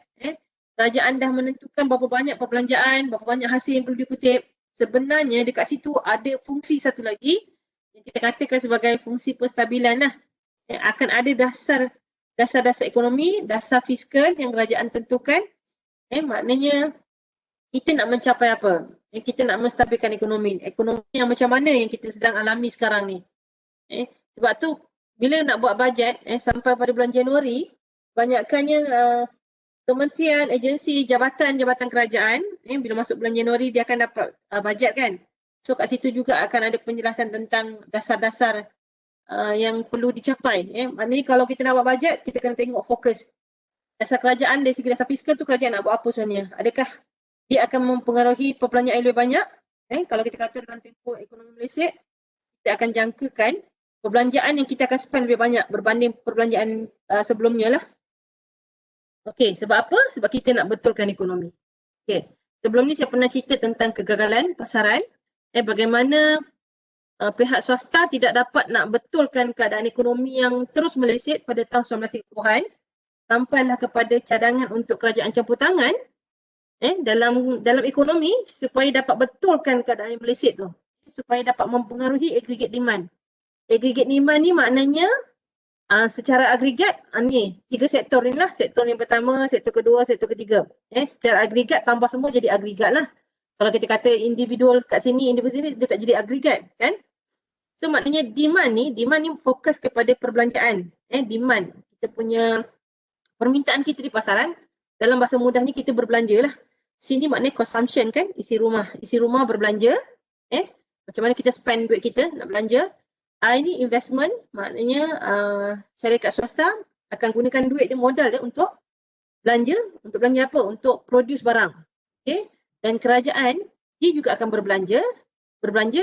kerajaan dah menentukan berapa banyak perbelanjaan, berapa banyak hasil yang perlu dikutip. Sebenarnya dekat situ ada fungsi satu lagi yang kita katakan sebagai fungsi penstabilan lah. Akan ada dasar-dasar ekonomi, dasar fiskal yang kerajaan tentukan. Maknanya kita nak mencapai apa? Kita nak menstabilkan ekonomi. Ekonomi yang macam mana yang kita sedang alami sekarang ni. Sebab tu bila nak buat bajet sampai pada bulan Januari, banyakkannya kementerian, agensi, jabatan-jabatan kerajaan, bila masuk bulan Januari dia akan dapat bajet kan. So kat situ juga akan ada penjelasan tentang dasar-dasar yang perlu dicapai. Maknanya kalau kita nak buat bajet, kita kena tengok fokus. Dasar kerajaan dari segi dasar fiskal tu kerajaan nak buat apa sebenarnya? Adakah dia akan mempengaruhi perbelanjaan yang lebih banyak? Kalau kita kata dalam tempoh ekonomi Malaysia, kita akan jangkakan perbelanjaan yang kita akan spend lebih banyak berbanding perbelanjaan sebelumnya lah. Okey, sebab apa? Sebab kita nak betulkan ekonomi. Okey, sebelum ni saya pernah cerita tentang kegagalan pasaran. Bagaimana pihak swasta tidak dapat nak betulkan keadaan ekonomi yang terus meleset pada tahun 1990-an sampailah kepada cadangan untuk kerajaan campur tangan dalam ekonomi supaya dapat betulkan keadaan yang meleset tu, supaya dapat mempengaruhi aggregate demand. Aggregate demand ni maknanya secara agregat ni tiga sektor ni lah. Sektor yang pertama, sektor kedua, sektor ketiga. Secara agregat tambah semua jadi agregat lah. Kalau kita kata individual kat sini, individu sini, dia tak jadi agregat kan. So maknanya demand ni fokus kepada perbelanjaan. Demand, kita punya permintaan kita di pasaran, dalam bahasa mudahnya kita berbelanja lah. Sini maknanya consumption kan, isi rumah berbelanja. Macam mana kita spend duit kita nak belanja. Ini investment, maknanya syarikat swasta akan gunakan duit dia, modal dia untuk belanja. Untuk belanja apa? Untuk produce barang. Okay? Dan kerajaan dia juga akan berbelanja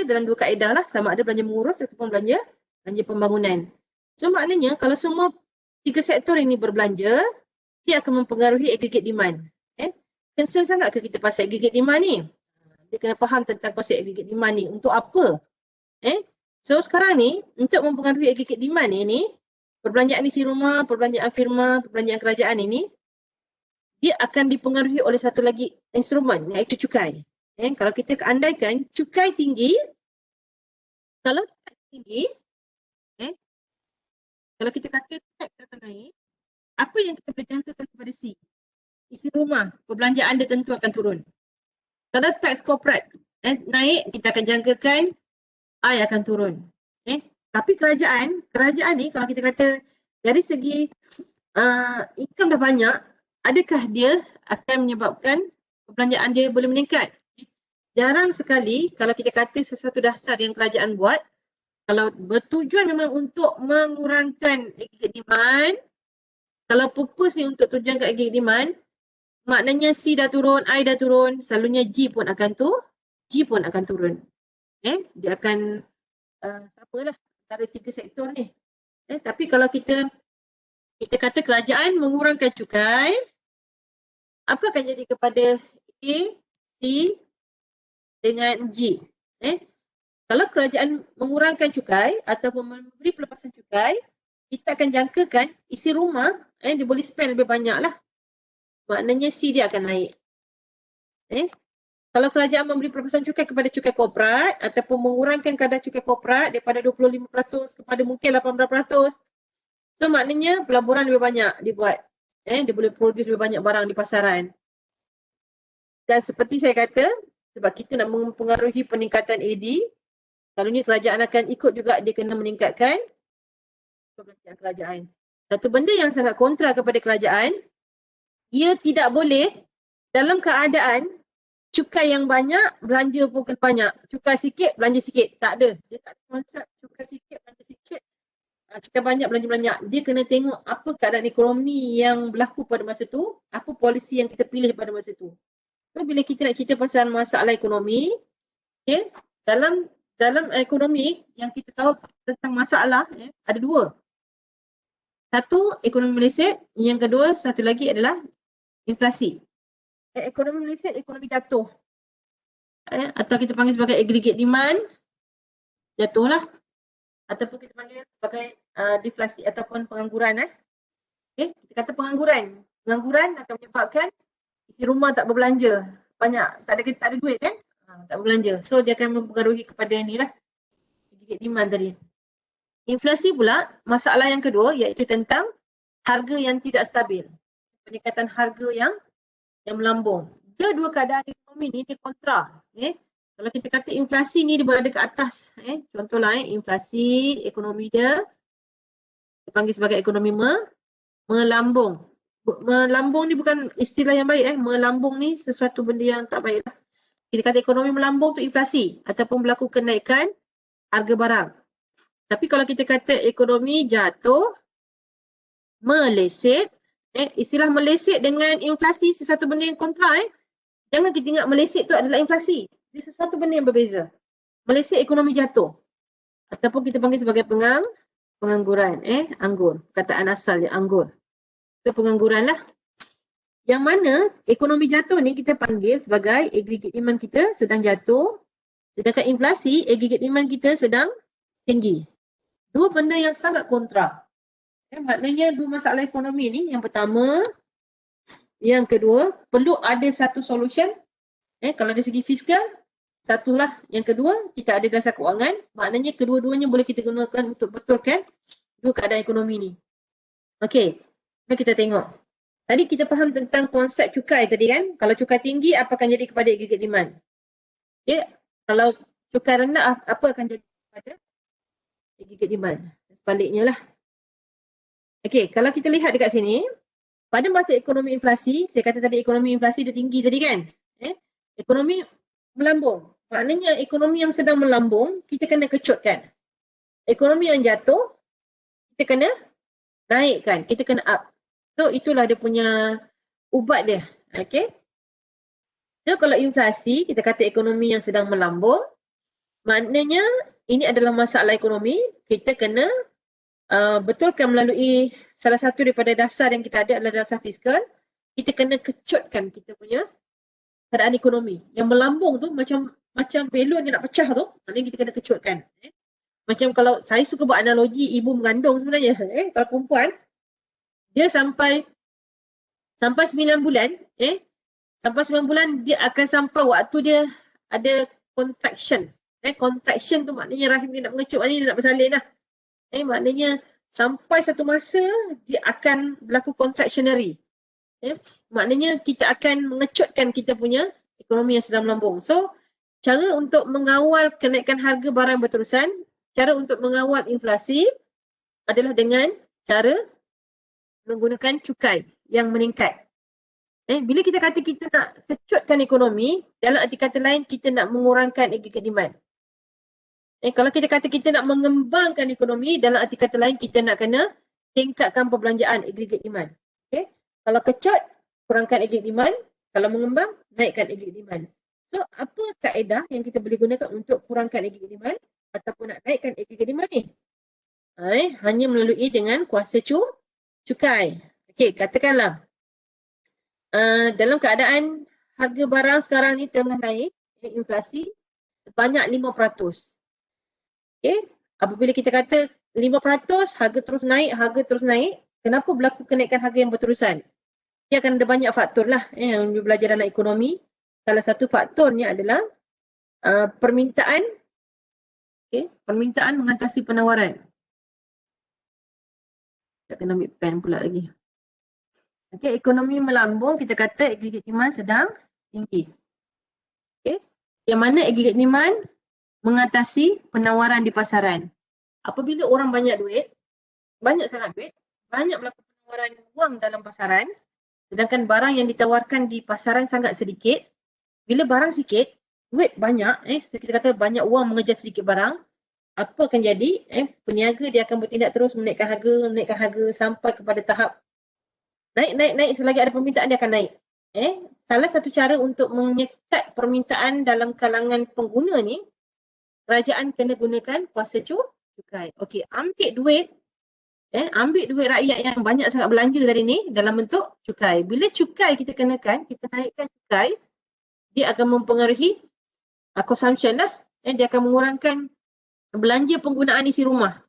dalam dua kaedah lah, sama ada belanja mengurus ataupun belanja pembangunan. So maknanya kalau semua 3 sektor ini berbelanja, dia akan mempengaruhi aggregate demand. Concern sangat ke kita pasal aggregate demand ni? Dia kena faham tentang konsep aggregate demand ni. Untuk apa? So sekarang ni, untuk mempengaruhi aggregate demand ni, perbelanjaan isi rumah, perbelanjaan firma, perbelanjaan kerajaan ini, dia akan dipengaruhi oleh satu lagi instrumen, iaitu cukai. Kalau kita andaikan cukai tinggi, kalau cukai tinggi, kalau kita kata tax akan naik, apa yang kita boleh jangkakan kepada C? Isi rumah, perbelanjaan dia tentu akan turun. Kalau tax corporate naik, kita akan jangkakan I akan turun. Tapi kerajaan ni kalau kita kata dari segi income dah banyak, adakah dia akan menyebabkan perbelanjaan dia boleh meningkat? Jarang sekali kalau kita kata sesuatu dasar yang kerajaan buat, kalau bertujuan memang untuk mengurangkan aggregate demand, kalau purpose ni untuk tujuan ke aggregate demand, maknanya C dah turun, I dah turun, selalunya G pun akan turun. Dia akan apalah antara 3 sektor ni. Tapi kalau kita kata kerajaan mengurangkan cukai, apa akan jadi kepada A, C dengan G? Kalau kerajaan mengurangkan cukai ataupun memberi pelepasan cukai, kita akan jangkakan isi rumah dia boleh spend lebih banyak lah. Maknanya C dia akan naik. Kalau kerajaan memberi pelepasan cukai kepada cukai korporat ataupun mengurangkan kadar cukai korporat daripada 25% kepada mungkin 18%, so maknanya pelaburan lebih banyak dibuat. Dia boleh produce lebih banyak barang di pasaran. Dan seperti saya kata, sebab kita nak mempengaruhi peningkatan AD, selalunya kerajaan akan ikut juga, dia kena meningkatkan perbelanjaan kerajaan. Satu benda yang sangat kontra kepada kerajaan, ia tidak boleh dalam keadaan cukai yang banyak, belanja pun kena banyak. Cukai sikit, belanja sikit. Tak ada. Dia tak ada konsep cukai sikit, belanja sikit. Cukai banyak, belanja banyak. Dia kena tengok apa keadaan ekonomi yang berlaku pada masa tu, apa polisi yang kita pilih pada masa tu. So, bila kita nak cerita pasal masalah ekonomi, dalam ekonomi yang kita tahu tentang masalah, ada 2. Satu, ekonomi meleset. Yang kedua, satu lagi adalah inflasi. Ekonomi meleset, ekonomi jatuh. Atau kita panggil sebagai aggregate demand, jatuhlah. Ataupun kita panggil sebagai deflasi ataupun pengangguran. Kita kata pengangguran. Pengangguran akan menyebabkan isi rumah tak berbelanja. Banyak, tak ada duit kan? Tak berbelanja. So dia akan mempengaruhi kepada ni lah, aggregate demand tadi. Inflasi pula, masalah yang kedua iaitu tentang harga yang tidak stabil. Peningkatan harga yang melambung. Dia 2 keadaan ekonomi ni, dia kontra. Kalau kita kata inflasi ni dia berada ke atas. Contohlah inflasi ekonomi dia, kita panggil sebagai ekonomi melambung. Melambung ni bukan istilah yang baik. Melambung ni sesuatu benda yang tak baik lah. Kita kata ekonomi melambung tu inflasi ataupun berlaku kenaikan harga barang. Tapi kalau kita kata ekonomi jatuh, meleset, istilah meleset dengan inflasi sesuatu benda yang kontra. Jangan kita ingat meleset tu adalah inflasi. Dia sesuatu benda yang berbeza. Meleset ekonomi jatuh. Ataupun kita panggil sebagai pengangguran. Anggur. Kataan asal dia anggur. Itu pengangguran lah. Yang mana ekonomi jatuh ni kita panggil sebagai aggregate demand kita sedang jatuh. Sedangkan inflasi, aggregate demand kita sedang tinggi. 2 benda yang sangat kontra. Maknanya 2 masalah ekonomi ni. Yang pertama, yang kedua, perlu ada satu solution. Kalau dari segi fiskal, satulah. Yang kedua, kita ada dasar kewangan. Maknanya kedua-duanya boleh kita gunakan untuk betulkan 2 keadaan ekonomi ni. Okey, mari kita tengok. Tadi kita faham tentang konsep cukai tadi kan. Kalau cukai tinggi, apa akan jadi kepada aggregate demand? Kalau cukai rendah, apa akan jadi kepada aggregate demand? Sebaliknya lah. Okey, kalau kita lihat dekat sini, pada masa ekonomi inflasi, saya kata tadi ekonomi inflasi dia tinggi tadi kan. Ekonomi melambung. Maknanya ekonomi yang sedang melambung, kita kena kecutkan. Ekonomi yang jatuh, kita kena naikkan, kita kena up. So itulah dia punya ubat dia. Okey. So kalau inflasi, kita kata ekonomi yang sedang melambung, maknanya ini adalah masalah ekonomi, kita kena betulkan melalui salah satu daripada dasar yang kita ada adalah dasar fiskal, kita kena kecutkan kita punya keadaan ekonomi. Yang melambung tu macam balon yang nak pecah tu, maknanya kita kena kecutkan. Macam kalau saya suka buat analogi ibu mengandung sebenarnya, kalau perempuan dia sampai 9 bulan, sampai 9 bulan dia akan sampai waktu dia ada contraction. Contraction tu maknanya rahim dia nak mengecut, maknanya dia nak bersalin lah. Maknanya sampai satu masa dia akan berlaku contractionary. Maknanya kita akan mengecutkan kita punya ekonomi yang sedang melambung. So, cara untuk mengawal kenaikan harga barang berterusan, cara untuk mengawal inflasi adalah dengan cara menggunakan cukai yang meningkat. Bila kita kata kita nak kecutkan ekonomi, dalam arti kata lain kita nak mengurangkan aggregate demand. Kalau kita kata kita nak mengembangkan ekonomi, dalam arti kata lain kita nak kena tingkatkan perbelanjaan aggregate demand. Kalau kecut, kurangkan aggregate demand. Kalau mengembang, naikkan aggregate demand. So, apa kaedah yang kita boleh gunakan untuk kurangkan aggregate demand ataupun nak naikkan aggregate demand ni? Hanya melalui dengan kuasa cukai. Katakanlah dalam keadaan harga barang sekarang ni tengah naik, inflasi sebanyak 5%. Apabila kita kata 5%, harga terus naik, kenapa berlaku kenaikan harga yang berterusan? Dia akan ada banyak faktor lah yang belajar dalam ekonomi. Salah satu faktornya adalah permintaan. Permintaan mengatasi penawaran. Tak kena ambil pen pula lagi. Ekonomi melambung, kita kata aggregate demand sedang tinggi. Yang mana aggregate demand mengatasi penawaran di pasaran. Apabila orang banyak duit, banyak sangat duit, banyak berlaku penawaran wang dalam pasaran, sedangkan barang yang ditawarkan di pasaran sangat sedikit. Bila barang sikit, duit banyak, kita kata banyak wang mengejar sedikit barang, apa akan jadi? Peniaga dia akan bertindak terus menaikkan harga sampai kepada tahap naik selagi ada permintaan dia akan naik. Salah satu cara untuk menyekat permintaan dalam kalangan pengguna ni, kerajaan kena gunakan kuasa cukai. Ambil duit rakyat yang banyak sangat belanja tadi ni dalam bentuk cukai. Bila cukai kita kenakan, kita naikkan cukai, dia akan mempengaruhi consumption lah. Dia akan mengurangkan belanja penggunaan isi rumah.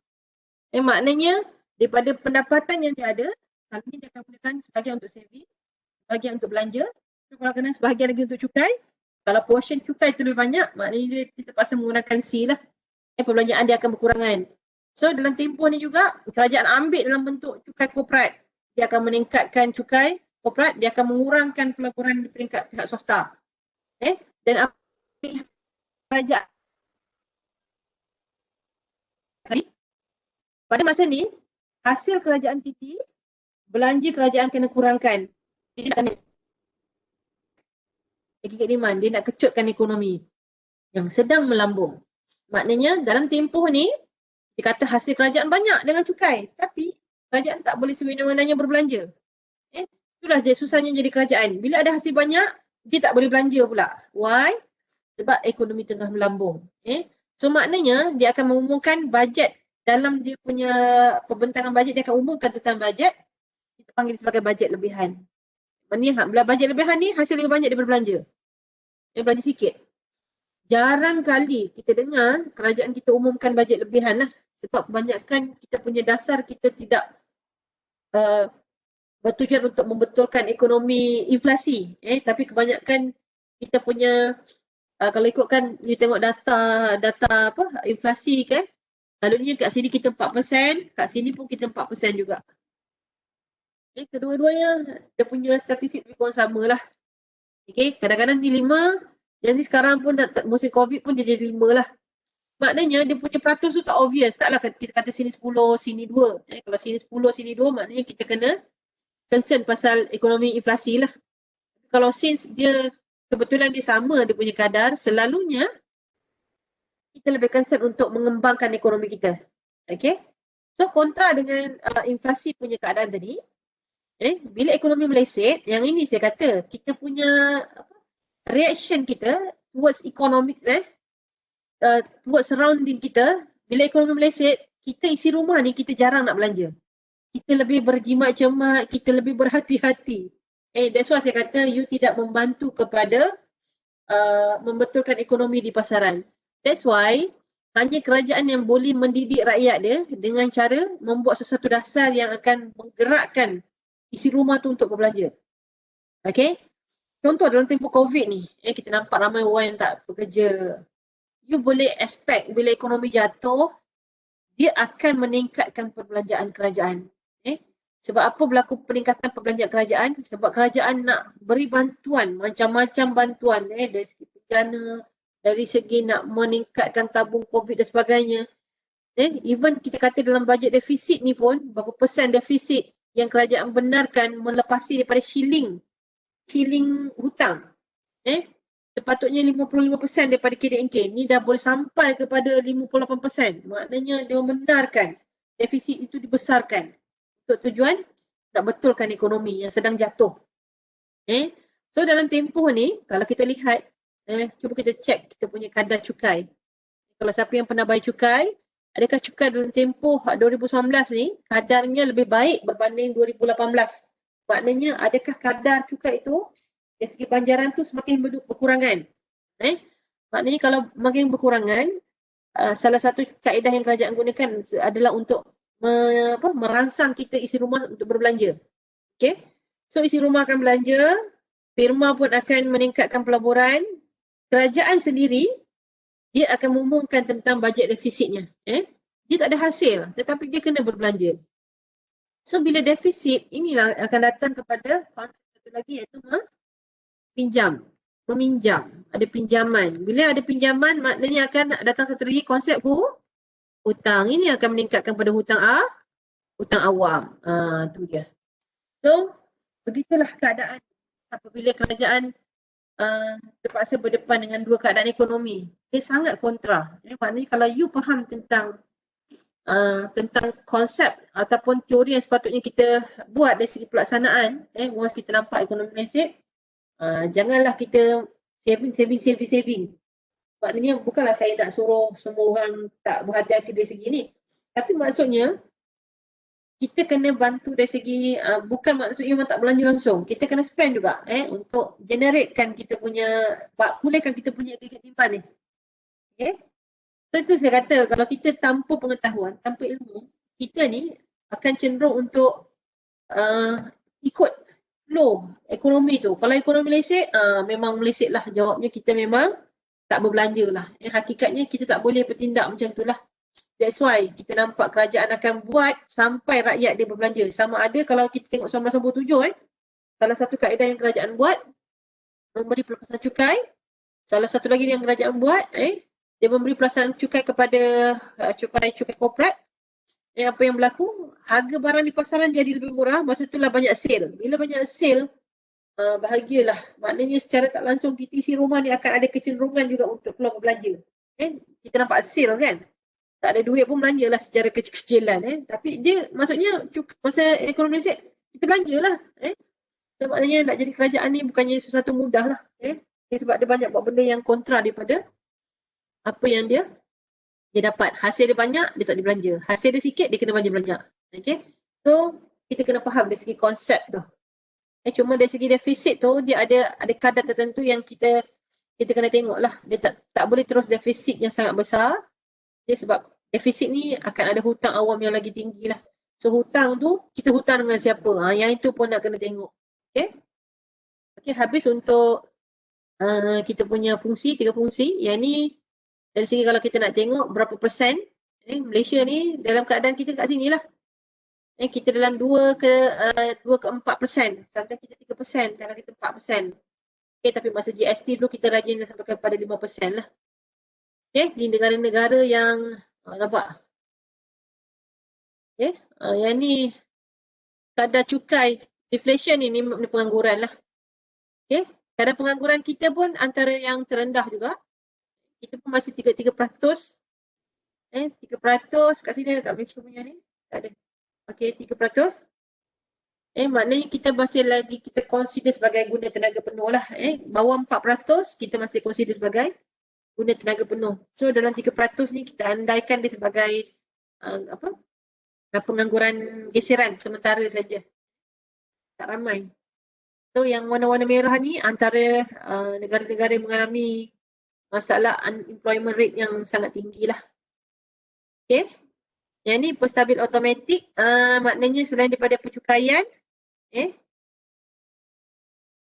Maknanya daripada pendapatan yang dia ada, selalunya dia akan gunakan sebahagian untuk saving, sebahagian untuk belanja. So, kalau kena sebahagian lagi untuk cukai, kalau portion cukai tu lebih banyak, maknanya dia terpaksa menggunakan C lah. Perbelanjaan dia akan berkurangan. So dalam tempoh ni juga, kerajaan ambil dalam bentuk cukai korporat. Dia akan meningkatkan cukai korporat, dia akan mengurangkan pelaburan di peringkat pihak swasta. Dan kerajaan pada masa ni, hasil kerajaan TT, belanja kerajaan kena kurangkan. Dia nak aggregate demand, dia nak kecutkan ekonomi yang sedang melambung. Maknanya dalam tempoh ni, dia kata hasil kerajaan banyak dengan cukai, tapi kerajaan tak boleh sewenang-wenangnya berbelanja. Itulah dia susahnya jadi kerajaan. Bila ada hasil banyak, dia tak boleh belanja pula. Why? Sebab ekonomi tengah melambung. So maknanya dia akan mengumumkan bajet dalam dia punya pembentangan bajet, dia akan umumkan tentang bajet, kita panggil sebagai bajet lebihan. Maksudnya bajet lebihan ni hasil lebih banyak daripada belanja. Dia belanja sikit. Jarang kali kita dengar kerajaan kita umumkan bajet lebihan lah. Sebab kebanyakan kita punya dasar kita tidak bertujuan untuk membetulkan ekonomi inflasi. Tapi kebanyakan kita punya kalau ikutkan, you tengok data inflasi kan. Selalunya kat sini kita 4%, kat sini pun kita 4% juga. Kedua-duanya dia punya statistik lebih kurang sama lah. Kadang-kadang ni 5, jadi sekarang pun musim COVID pun dia jadi 5 lah. Maknanya dia punya peratus tu tak obvious. Taklah kita kata sini 10, sini 2. Kalau sini 10, sini 2 maknanya kita kena concern pasal ekonomi inflasi lah. Kalau since dia kebetulan dia sama dia punya kadar, selalunya kita lebih concern untuk mengembangkan ekonomi kita. So kontra dengan inflasi punya keadaan tadi, bila ekonomi meleset, yang ini saya kata kita punya reaction kita towards economic, towards surrounding kita, bila ekonomi meleset, kita isi rumah ni kita jarang nak belanja. Kita lebih berjimat cermat, kita lebih berhati-hati. That's why saya kata you tidak membantu kepada membetulkan ekonomi di pasaran. That's why hanya kerajaan yang boleh mendidik rakyat dia dengan cara membuat sesuatu dasar yang akan menggerakkan isi rumah tu untuk berbelanja. Okay? Contoh dalam tempoh COVID ni, kita nampak ramai orang yang tak bekerja. You boleh expect bila ekonomi jatuh, dia akan meningkatkan perbelanjaan kerajaan. Sebab apa berlaku peningkatan perbelanjaan kerajaan? Sebab kerajaan nak beri bantuan, macam-macam bantuan dari segi perdana, dari segi nak meningkatkan tabung COVID dan sebagainya. Even kita kata dalam bajet defisit ni pun, berapa persen defisit yang kerajaan benarkan melepasi daripada shilling hutang. Sepatutnya 55% daripada KDNK. Ni dah boleh sampai kepada 58%. Maknanya dia membenarkan defisit itu dibesarkan untuk tujuan nak betulkan ekonomi yang sedang jatuh. So dalam tempoh ni, kalau kita lihat, cuba kita cek kita punya kadar cukai. Kalau siapa yang pernah bayar cukai, adakah cukai dalam tempoh 2019 ni kadarnya lebih baik berbanding 2018? Maknanya adakah kadar cukai itu dari segi banjaran tu semakin berkurangan? Maknanya kalau makin berkurangan, salah satu kaedah yang kerajaan gunakan adalah untuk merangsang kita isi rumah untuk berbelanja. Okay? So isi rumah akan belanja, firma pun akan meningkatkan pelaburan, kerajaan sendiri dia akan mengumumkan tentang bajet defisitnya. Dia tak ada hasil tetapi dia kena berbelanja. So bila defisit, inilah akan datang kepada konsep satu lagi iaitu meminjam. Ada pinjaman. Bila ada pinjaman maknanya akan datang satu lagi konsep hutang. Ini akan meningkatkan pada hutang awam. Itu dia. So, begitulah keadaan apabila kerajaan terpaksa berdepan dengan dua keadaan ekonomi. Dia sangat kontra. Maknanya kalau you faham tentang konsep ataupun teori yang sepatutnya kita buat dari segi pelaksanaan, once kita nampak ekonomi mesej, janganlah kita saving. Maknanya bukanlah saya nak suruh semua orang tak berhati-hati dari segi ni. Tapi maksudnya, kita kena bantu dari segi, bukan maksudnya memang tak belanja langsung. Kita kena spend juga untuk generatekan kita punya, pulihkan kita punya aggregate demand ni. Okay? So itu saya kata, kalau kita tanpa pengetahuan, tanpa ilmu, kita ni akan cenderung untuk ikut flow ekonomi tu. Kalau ekonomi meleset, memang meleset lah. Jawabnya kita memang tak berbelanja lah. Hakikatnya kita tak boleh bertindak macam itulah. That's why kita nampak kerajaan akan buat sampai rakyat dia berbelanja. Sama ada kalau kita tengok 1997, salah satu kaedah yang kerajaan buat, memberi pelepasan cukai. Salah satu lagi yang kerajaan buat, dia memberi pelepasan cukai kepada cukai korporat. Apa yang berlaku? Harga barang di pasaran jadi lebih murah. Masa itulah banyak sale. Bila banyak sale, bahagialah. Maknanya secara tak langsung kita isi rumah ni akan ada kecenderungan juga untuk keluar berbelanja. Kita nampak sale kan? Tak ada duit pun belanjalah secara kecil-kecilan. Tapi dia maksudnya masa ekonomi reset, kita belanjalah. So, maknanya nak jadi kerajaan ni bukannya sesuatu mudah lah. Sebab dia banyak buat benda yang kontra daripada apa yang dia dapat. Hasil dia banyak, dia tak dibelanja. Hasil dia sikit, dia kena belanja. Okay? So, kita kena faham dari segi konsep tu. Cuma dari segi defisit tu, dia ada kadar tertentu yang kita kena tengok lah. Dia tak boleh terus defisit yang sangat besar. Dia sebab defisit ni akan ada hutang awam yang lagi tinggi lah. So hutang tu, kita hutang dengan siapa? Yang itu pun nak kena tengok. Okay, habis untuk kita punya fungsi, 3 fungsi. Yang ni dari segi kalau kita nak tengok berapa persen, Malaysia ni dalam keadaan kita kat sini lah. Kita dalam 2 ke 4%. Sometimes kita 3%, kadang kita 4%. Tapi masa GST dulu kita rajin sampai kepada 5% lah. Di negara-negara yang nampak. Yang ni kadar cukai deflation ni pengangguran lah. Kadar pengangguran kita pun antara yang terendah juga. Kita pun masih 3%. 3% kat sini ada kat Malaysia punya ni. Tak ada. 3%. Maknanya kita masih lagi kita consider sebagai guna tenaga penuh lah. Bawah 4% kita masih consider sebagai guna tenaga penuh. So dalam 3% ni kita andaikan dia sebagai pengangguran geseran sementara saja. Tak ramai. So yang warna-warna merah ni antara negara-negara yang mengalami masalah unemployment rate yang sangat tinggi lah. Okay. Yang ni penstabil automatik, maknanya selain daripada pencukaian,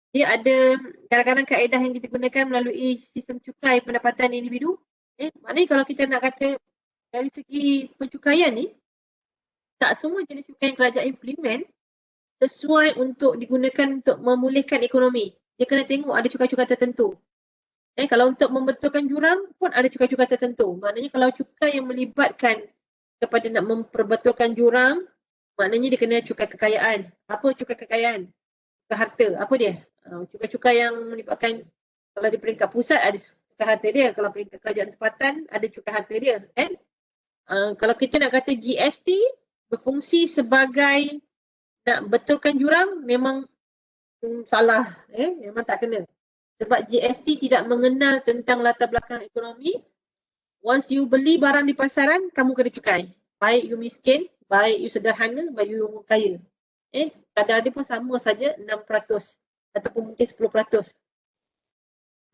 dia ada kadang-kadang kaedah yang kita gunakan melalui sistem cukai pendapatan individu. Maknanya kalau kita nak kata dari segi pencukaian ni, tak semua jenis cukai yang kerajaan implement sesuai untuk digunakan untuk memulihkan ekonomi. Dia kena tengok ada cukai-cukai tertentu. Kalau untuk membetulkan jurang pun ada cukai-cukai tertentu. Maknanya kalau cukai yang melibatkan kepada nak memperbetulkan jurang, maknanya dia kena cukai kekayaan. Apa cukai kekayaan? Cukai harta. Apa dia? Cukai-cukai yang melibatkan, kalau di peringkat pusat ada cukai harta dia. Kalau peringkat kerajaan tempatan ada cukai harta dia. Kalau kita nak kata GST berfungsi sebagai nak betulkan jurang, memang salah. Memang tak kena. Sebab GST tidak mengenal tentang latar belakang ekonomi. Once you beli barang di pasaran, kamu kena cukai. Baik you miskin, baik you sederhana, baik you kaya. Kadar dia pun sama saja 6% ataupun mungkin 10%.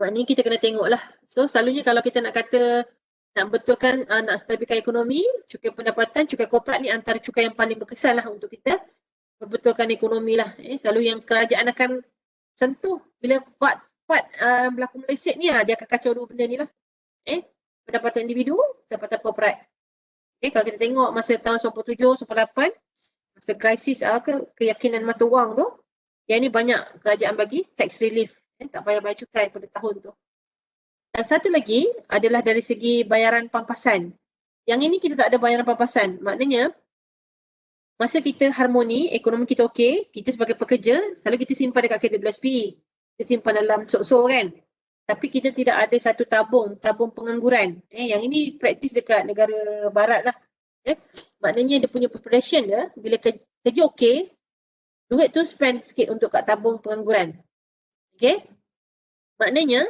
Maknanya kita kena tengok lah. So selalunya kalau kita nak kata nak betulkan, nak stabilkan ekonomi, cukai pendapatan, cukai korporat ni antara cukai yang paling berkesan lah untuk kita berbetulkan ekonomi lah. Selalu yang kerajaan akan sentuh bila buat berlaku meleset ni lah, dia akan kacau dua benda ni lah. Pendapatan individu, pendapatan korporat. Kalau kita tengok masa tahun 97, 98, masa krisis keyakinan mata wang tu, yang ni banyak kerajaan bagi tax relief. Tak payah bayar cukai pada tahun tu. Dan satu lagi adalah dari segi bayaran pampasan. Yang ini kita tak ada bayaran pampasan. Maknanya, masa kita harmoni, ekonomi kita okey, kita sebagai pekerja, selalu kita simpan dekat KWSP. Kita simpan dalam sok-sok kan. Tapi kita tidak ada satu tabung pengangguran. Yang ini praktis dekat negara barat lah. Maknanya dia punya preparation dia, bila kerja okey, duit tu spend sikit untuk kat tabung pengangguran. Okay. Maknanya,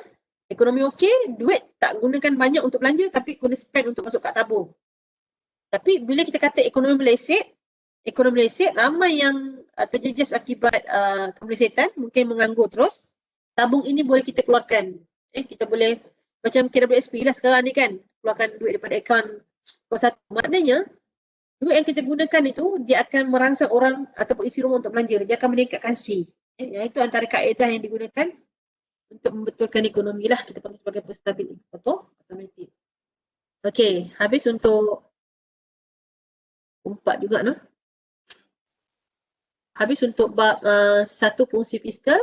ekonomi okey, duit tak gunakan banyak untuk belanja tapi guna spend untuk masuk kat tabung. Tapi bila kita kata ekonomi meleset, ramai yang terjejas akibat kemelesetan, mungkin menganggur terus. Tabung ini boleh kita keluarkan. Kita boleh, macam KWSP lah sekarang ni kan, keluarkan duit daripada akaun satu. Maknanya, duit yang kita gunakan itu, dia akan merangsang orang ataupun isi rumah untuk belanja. Dia akan meningkatkan C. Yang itu antara kaedah yang digunakan untuk membetulkan ekonomi lah. Kita panggil sebagai penstabil automatik. Okey, habis untuk 4 juga no. Habis untuk bab satu fungsi fiskal.